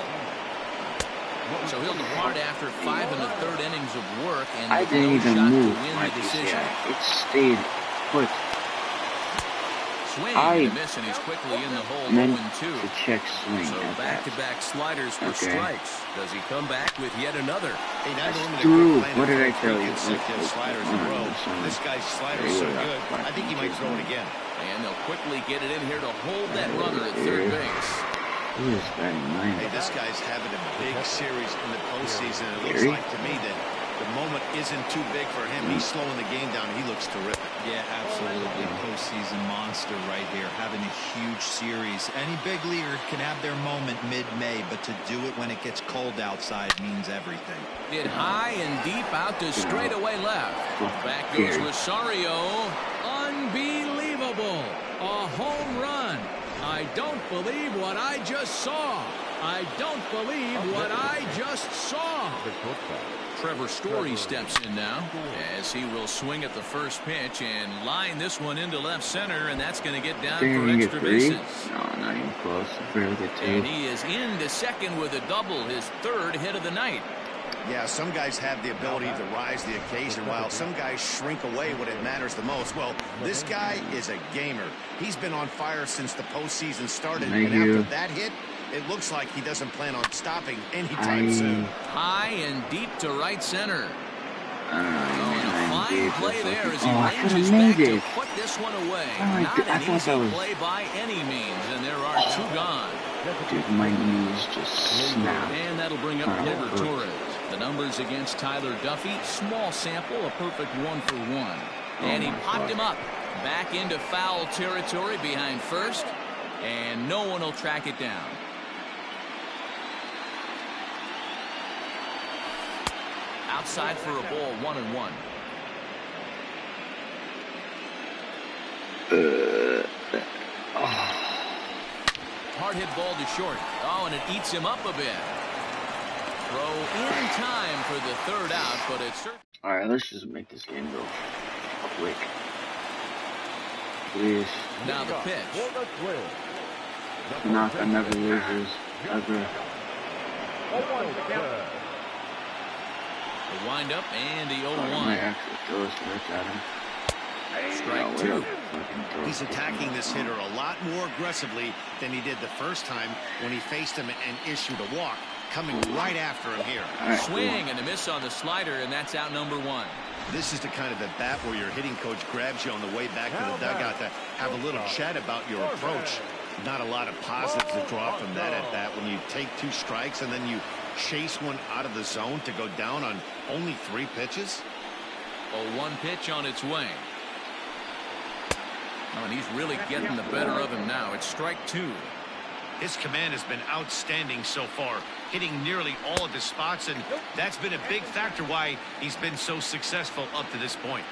So he'll depart after 5 1/3 innings of work, and I didn't even shot move to win my the decision. It stayed put. Swing and a miss, and he's quickly in the hole. 0-2. To check swing. So back-to-back sliders for strikes. Does he come back with yet another? Hey, not only True. What did I tell you? consecutive sliders in a row. This guy's slider is so good. I think he might throw it again. And they'll quickly get it in here to hold that runner at third base. Hey, this guy's having a big series in the postseason. It looks like to me that the moment isn't too big for him. He's slowing the game down. He looks terrific. Yeah, absolutely. Postseason monster right here, having a huge series. Any big leaguer can have their moment mid-May, but to do it when it gets cold outside means everything. Hit high and deep out to straightaway left. Back goes Rosario. Unbelievable. A home run. I don't believe what I just saw. I don't believe what I just saw. Trevor Story steps in now as he will swing at the first pitch and line this one into left center, and that's going to get down for extra bases. No, not even close. Barely get two. And he is into second with a double, his third hit of the night. Yeah, some guys have the ability to rise the occasion, while some guys shrink away when it matters the most. Well, this guy is a gamer. He's been on fire since the postseason started, and after that hit, it looks like he doesn't plan on stopping anytime soon. High and deep to right center. A fine play there as he ranges back to put this one away. Not an easy play by any means, and there are two gone. Dude, my knees just snapped. And that'll bring up Gleyber Torres. The numbers against Tyler Duffy, small sample, a perfect 1-for-1. And he popped him up. Back into foul territory behind first, and no one will track it down. Outside for a ball, 1-1. Hard hit ball to short. Oh, and it eats him up a bit. Throw in time for the third out, but it's... Alright, let's just make this game go quick. Please. Now the pitch. Tanaka never loses. Ever. The windup and the 0-1. I actually throw this right at him. Strike two. He's attacking this hitter a lot more aggressively than he did the first time when he faced him and issued a walk. Coming right after him here. Swing and a miss on the slider, and that's out number one. This is the kind of at bat where your hitting coach grabs you on the way back to the dugout to have a little chat about your approach. Not a lot of positives to draw from that at bat when you take two strikes and then you chase one out of the zone to go down on only 3 pitches. Oh, 1 pitch on its way. Oh, and he's really getting the better of him now. It's strike 2. His command has been outstanding so far, hitting nearly all of his spots, and that's been a big factor why he's been so successful up to this point.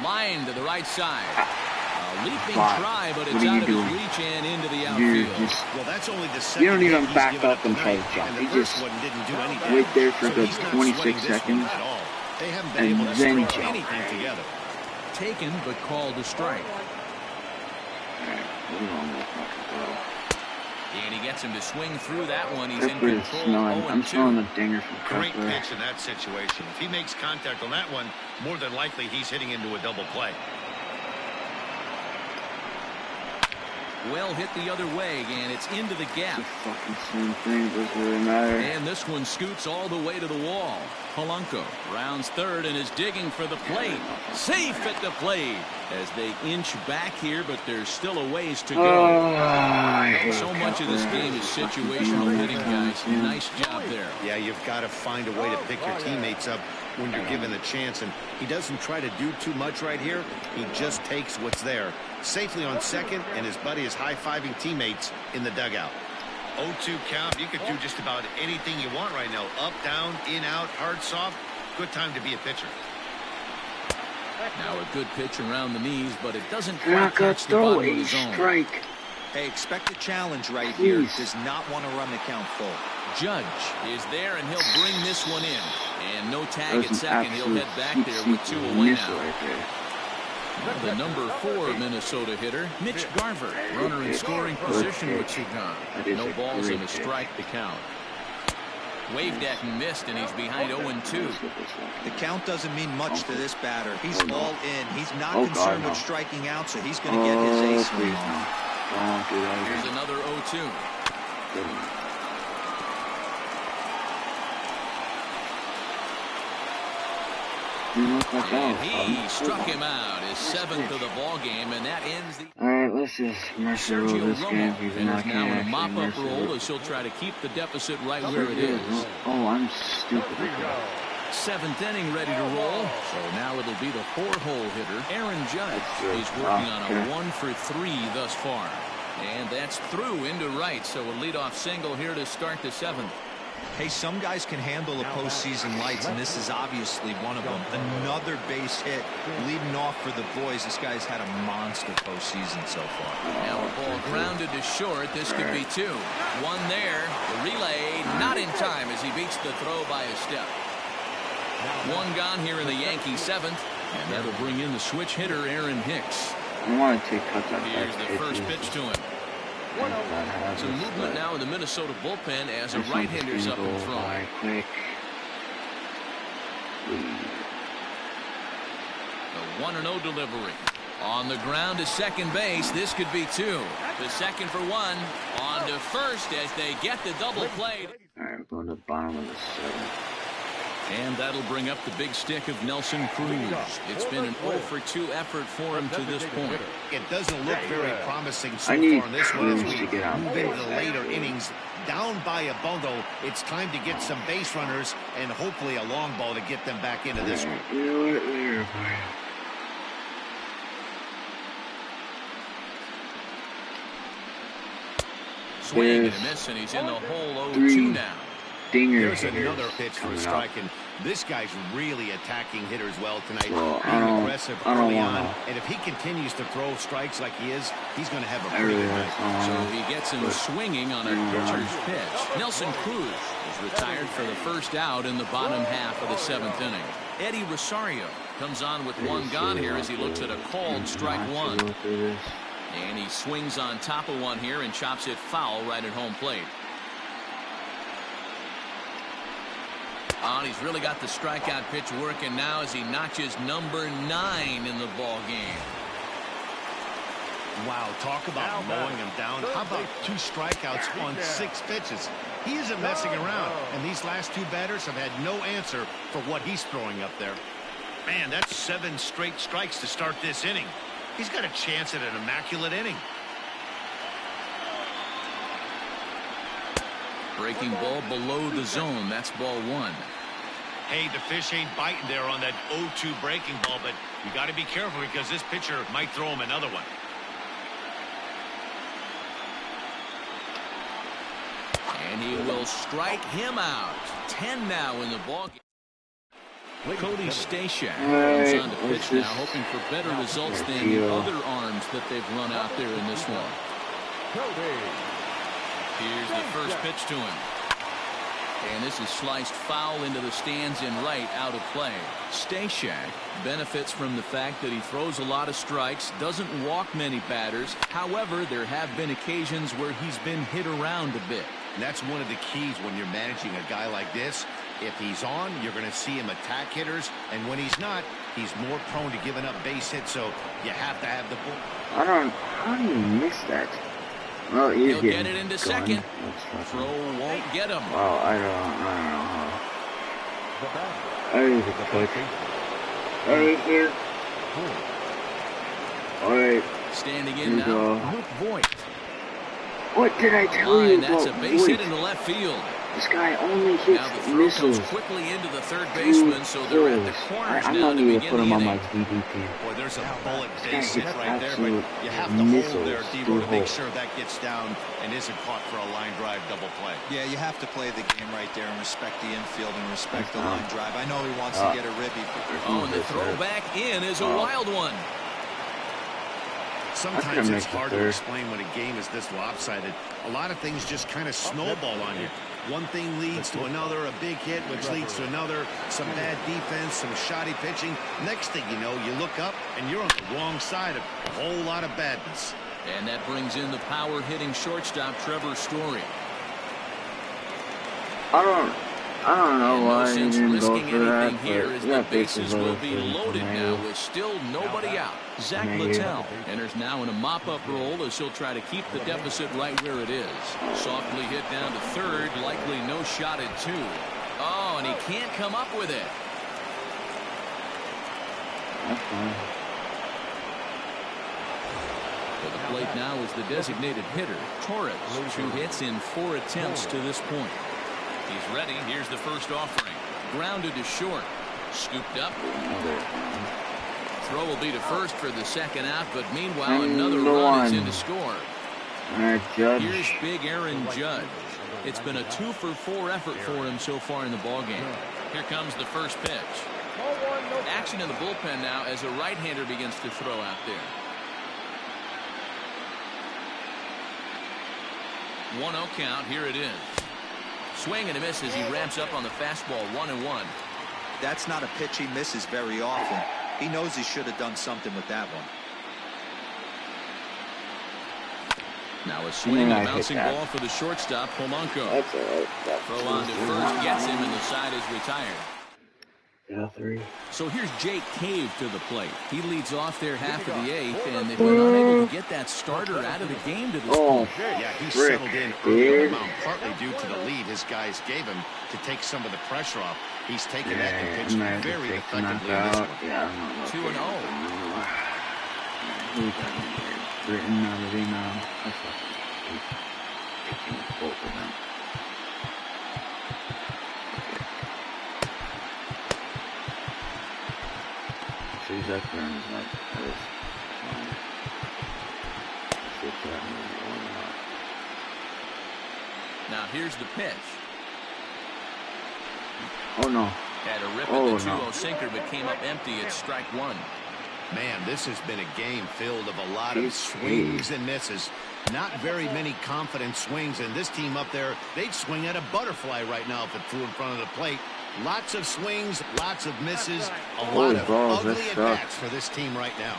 Line to the right side. A leaping try, but it's out of his reach and into the outfield. Well, that's only the second. You don't even back up and try to jump. He just wait there for the 26 seconds they haven't been able to then string jump. anything together. Taken, but called a strike. And he gets him to swing through that one. He's in control. I'm throwing a dinger from Great pitch in that situation. If he makes contact on that one, more than likely he's hitting into a double play. Well hit the other way, and it's into the gap. The fucking same thing, doesn't really matter. And this one scoots all the way to the wall. Polanco rounds third and is digging for the plate. Safe at the plate as they inch back here, but there's still a ways to go. So much of this game is situational hitting, guys. Nice job there. Yeah, you've got to find a way to pick your teammates up when you're given the chance, and he doesn't try to do too much right here. He just takes what's there. Safely on second, and his buddy is high-fiving teammates in the dugout. 0-2 count. You could do just about anything you want right now. Up, down, in, out, hard, soft. Good time to be a pitcher. Now a good pitch around the knees, but it doesn't quite catch the bottom of the zone. Strike. Hey, expect a challenge right here. Does not want to run the count full. Judge is there, and he'll bring this one in. And no tag at second. He'll head back there with 2 away now. The number 4 Minnesota hitter, Mitch Garver, runner in scoring position with 2 gone. No balls and a strike to count. Waved at and missed, and he's behind 0-2. The count doesn't mean much to this batter. He's all in. He's not concerned with striking out, so he's going to get his ace swing on. Don't do that again. Here's another 0-2. And he struck him out, his 7th of the ball game, and that ends the... Alright, let's just mercy rule Sergio this game. Romo is now in a mop-up role as he'll try to keep the deficit right where it is. Oh, I'm stupid. 7th inning ready to roll. So now it'll be the 4-hole hitter, Aaron Judge. He's working on a 1-for-3 thus far. And that's through into right, so a leadoff single here to start the 7th. Hey, some guys can handle the postseason lights, and this is obviously one of them. Another base hit leading off for the boys. This guy's had a monster postseason so far. Now a ball grounded to short. This could be 2. 1 there. The relay not in time as he beats the throw by a step. 1 gone here in the Yankees 7th, and that'll bring in the switch hitter Aaron Hicks. I want to take cuts out. Here's the first pitch to him. Some movement now in the Minnesota bullpen as a right-hander's up in front. The 1-0 delivery. On the ground to second base. This could be 2. The second for 1. On to first as they get the double play. All right, we're going to the bottom of the 7th. And that'll bring up the big stick of Nelson Cruz. It's been an 0-for-2 effort for him to this point. It doesn't look very promising so far in this one as we move into the later innings. Down by a bundle, it's time to get some base runners and hopefully a long ball to get them back into this one. You know what? Later, Swing and a miss, and he's in the hole 0-2 now. There's another pitch for striking. This guy's really attacking hitters well tonight. Being aggressive early on. And if he continues to throw strikes like he is, he's going to have a pretty good night. So he gets him swinging on a pitcher's pitch. Nelson Cruz is retired for the first out in the bottom half of the 7th inning. Eddie Rosario comes on with 1 gone here as he looks at a called strike 1. And he swings on top of 1 here and chops it foul right at home plate. And he's really got the strikeout pitch working now as he notches number 9 in the ball game. Wow, talk about mowing him down. How about 2 strikeouts on 6 pitches? He isn't messing around, and these last 2 batters have had no answer for what he's throwing up there. Man, that's 7 straight strikes to start this inning. He's got a chance at an immaculate inning. Breaking ball below the zone. That's ball 1. Hey, the fish ain't biting there on that 0-2 breaking ball, but you got to be careful because this pitcher might throw him another one. And he will strike him out. 10 now in the ball game. Cody Stashak comes on to pitch now, hoping for better results than the other arms that they've run out there in this one. Here's the first pitch to him. And this is sliced foul into the stands in right, out of play. Stashak benefits from the fact that he throws a lot of strikes, doesn't walk many batters. However, there have been occasions where he's been hit around a bit. And that's one of the keys when you're managing a guy like this. If he's on, you're going to see him attack hitters. And when he's not, he's more prone to giving up base hits. So you have to have the ball. How do you miss that? Well, he'll get it into second. Throw won't get him. Wow, I don't know. I need to click. Right here. Alright. Standing in now, Luke Voigt. What did I tell you about That's a base hit into left field. This guy only hits now the throw missiles. Comes quickly into the third baseman, so they're at the corners I'm now not to going to begin put the him on inning. my DD team. Boy, there's a bullet base hit right there, but you have to missiles hold there, Devo, to make sure that gets down and isn't caught for a line drive double play. Yeah, you have to play the game right there and respect the infield and respect the line drive. I know he wants to get a ribby. Oh, and the throw back in is a wild one. Sometimes it's hard to explain when a game is this lopsided. A lot of things just kind of snowball on you. One thing leads to another, a big hit, which leads to another, some bad defense, some shoddy pitching. Next thing you know, you look up and you're on the wrong side of a whole lot of badness. And that brings in the power hitting shortstop Trevor Story. I don't I don't know and why no he sense didn't go risking for that, anything here but as yeah, the bases will be loaded now maybe. with still nobody out. Zach Littell enters now in a mop-up role as he'll try to keep the deficit right where it is. Softly hit down to third, likely no shot at two. Oh, and he can't come up with it. That's fine. To the plate now is the designated hitter, Torres. 2 hits in 4 attempts to this point. He's ready. Here's the first offering. Grounded to short. Scooped up. Throw will be to first for the second out, but meanwhile another run is in to score. Here's big Aaron Judge. It's been a 2-for-4 effort for him so far in the ballgame. Here comes the first pitch. Action in the bullpen now as a right-hander begins to throw out there. 1-0 count. Here it is. Swing and a miss as he ramps up on the fastball. 1-1. That's not a pitch he misses very often. He knows he should have done something with that one. Now a swing and a bouncing ball for the shortstop, Polanco. That's all right. Throw on to first gets him, and the side is retired. Yeah, 3. So here's Jake Cave to the plate. He leads off there half of the 8th, and they've been unable to get that starter out of the game to this point. Yeah, he settled in early on the mound, partly due to the lead his guys gave him to take some of the pressure off. He's taken that and pitched very effectively in this one. 2-0. Written out of the now. That's both of them. So he's up there and he's like this. Now here's the pitch. Oh no. Had a rip at the 2-0 sinker, but came up empty at strike 1. Man, this has been a game filled of a lot of swings and misses. Not very many confident swings, and this team up there, they'd swing at a butterfly right now if it flew in front of the plate. Lots of swings, lots of misses, a lot of ugly at-bats for this team right now.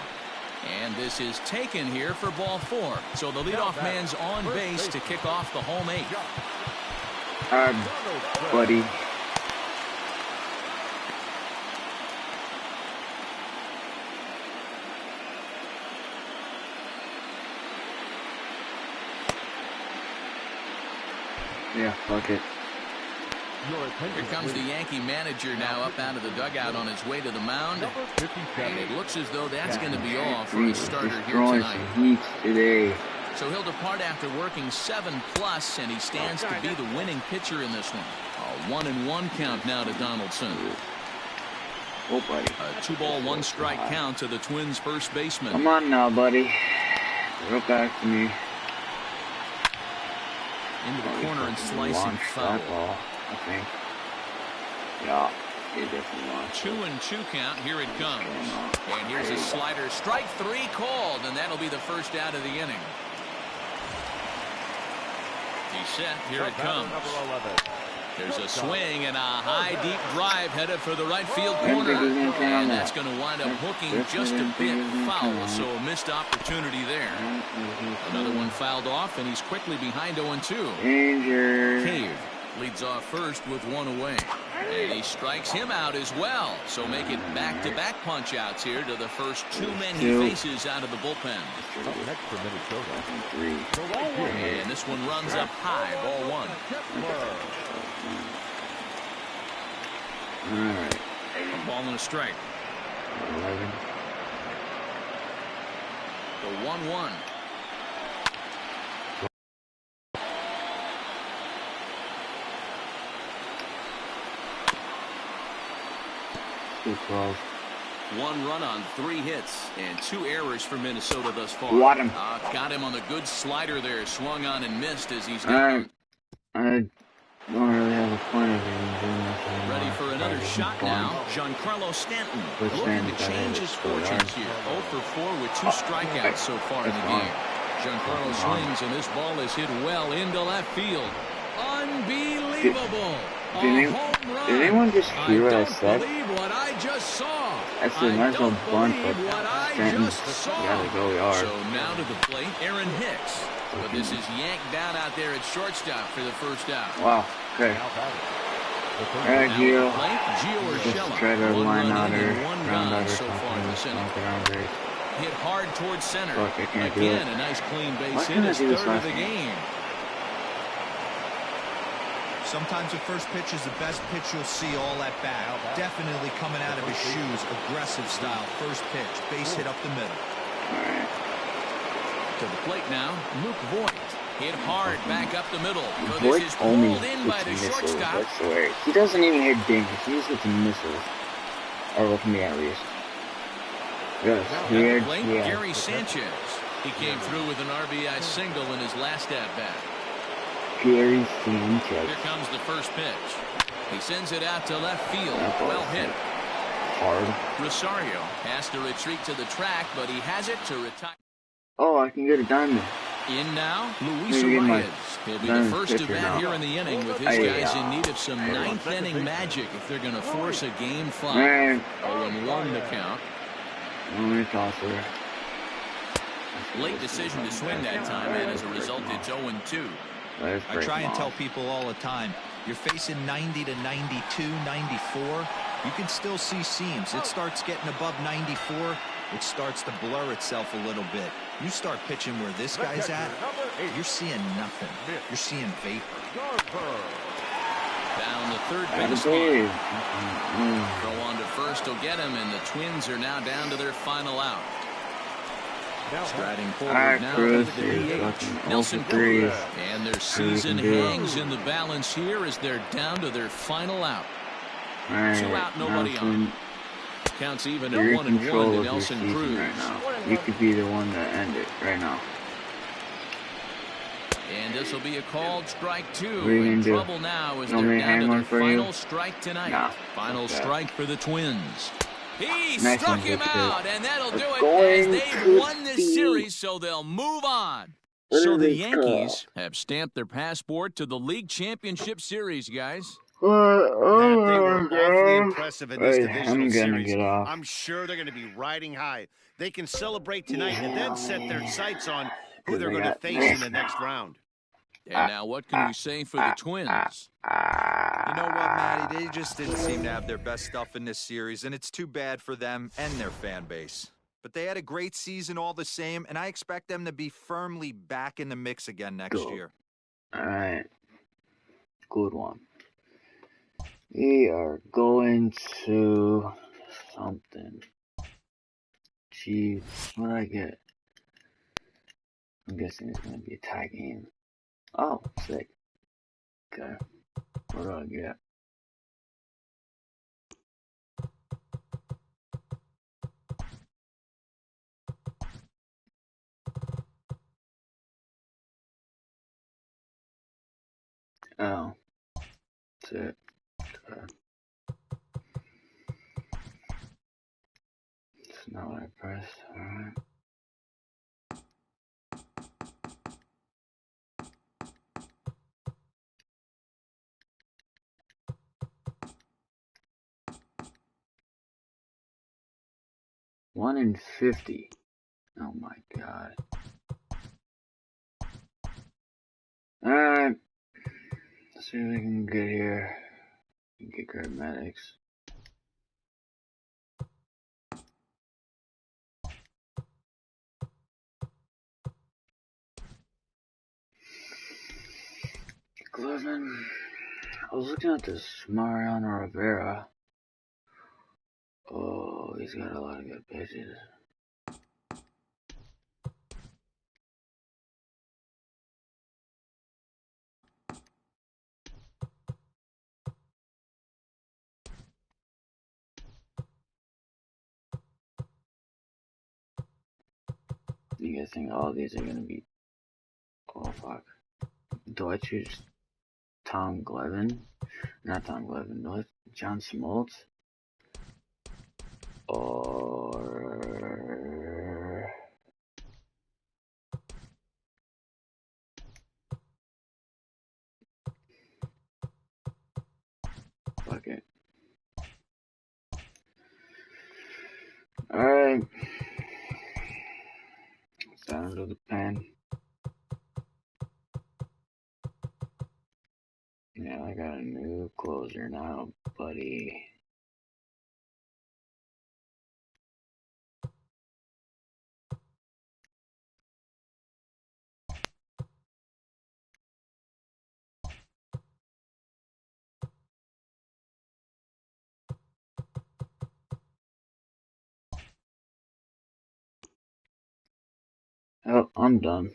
And this is taken here for ball 4. So the leadoff man's on base to kick off the home 8th. Buddy. Yeah, fuck it. Here comes the Yankee manager now up out of the dugout on his way to the mound. And it looks as though that's going to be all for a starter here tonight. So he'll depart after working 7+, and he stands to be the winning pitcher in this one. A 1-1 count now to Donaldson. Oh, buddy. A 2-ball, 1-strike count to the Twins' first baseman. Come on now, buddy. Throw it back to me. Into the corner and slicing foul. Ball, I think. Yeah, it definitely wants. 2-2 count. Here it comes. And here's a slider. Strike 3 called, and that'll be the first out of the inning. He's set. Here it comes. There's a swing and a high deep drive headed for the right field corner. And that's going to wind up hooking just a bit foul. So a missed opportunity there. Another one fouled off, and he's quickly behind 0-2. Danger. Cave leads off first with 1 away. And he strikes him out as well. So make it back-to-back punch-outs here to the first 2 men he faces out of the bullpen. And this one runs up high, ball 1. All right. A ball and a strike. 11. The 1-1. Too close. 1 run on 3 hits and 2 errors for Minnesota thus far. Got him. Got him on the good slider there. Swung on and missed as he's down. I don't really have a point of even doing that. Ready for another shot now. Giancarlo Stanton looking to change his fortunes here. 0 for 4 with 2 strikeouts so far in the game. Giancarlo swings, and this ball is hit well into left field. Unbelievable. Did anyone just hear what I said? What I just saw. Actually, might as well bunt, but Stanton's gotta go yard. So now to the plate, Aaron Hicks. But this is yanked down out there at shortstop for the first out. Wow. Okay. Alright, Gio. Just try to line out her, round out her so far in this inning. Hit hard towards center. Fuck, I can't Again, do it. a nice clean base Why hit. can't I His do this third of last the game? game. Sometimes the first pitch is the best pitch you'll see all at bat. Definitely coming out of his shoes. Aggressive style. First pitch. Base hit up the middle. Alright. To the plate now, Luke Voigt. Hit hard back up the middle. So Voigt this is only pulled in by hits the missiles, shortstop. I swear. He doesn't even hit dingers. He just hits missiles. Or with me at least. Yes, weird. At the plate, Yeah. Gary Sanchez. He came through with an RBI single in his last at-bat. Gary Sanchez. Here comes the first pitch. He sends it out to left field. Well hit. Hard. Rosario has to retreat to the track, but he has it to retire. Oh, I can get a diamond. In now, Luis Maybe get my Arias. He'll be the diamond first to pitcher bat now. here in the inning with his guys in need of some ninth inning magic if they're going to force a game 5. Man. 0-1 the count. Only tosser. Late decision to swing that time, and as a result, it's 0-2. I try and tell people all the time, you're facing 90 to 92, 94. You can still see seams. It starts getting above 94. It starts to blur itself a little bit. You start pitching where this guy's at, you're seeing nothing. You're seeing vapor. Down the third base line. Throw on to first will get him, and the Twins are now down to their final out. Striding forward now with the DH, Nelson Cruz. And their season hangs in the balance here as they're down to their final out. 2 out, nobody on. Counts even at 1-1 to Nelson Cruz. Right now. You could be the one that end it right now. And this will be a called strike 2. What are you In gonna do? trouble now as You want me they're to down to hang their one for you? final strike tonight. Nah, Final okay. strike for the Twins. He Nice struck one, him good out, kid. and that'll do We're it going as they've to won this the- series, so they'll move on. What So is the this Yankees have stamped their passport to the League Championship Series, guys. Matt, they were awfully God. impressive in this Wait, divisional I'm gonna series. get off. I'm sure they're going to be riding high. They can celebrate tonight and then set their sights on who they're going to face in the next round. And now what can we say for the Twins? You know what, Matty? They just didn't seem to have their best stuff in this series, and it's too bad for them and their fan base. But they had a great season all the same, and I expect them to be firmly back in the mix again next year. Alright. Good one. We are going to something. Jeez, what did I get? I'm guessing it's going to be a tie game. Oh, sick. Okay. What do I get? Oh. That's it. Okay. That's not what I pressed. Alright. One in 50. Oh my god. Alright. Let's see if we can get here. Get cosmetics. Cleveland. I was looking at this Mariano Rivera. Oh, he's got a lot of good pitches. You guys think all these are gonna be? Oh fuck! Do I choose Tom Glavine? Not Tom Glavine. No, John Smoltz. Or fuck it. Alright. Down to the pen. Yeah, I got a new closer now, buddy. Oh, I'm done.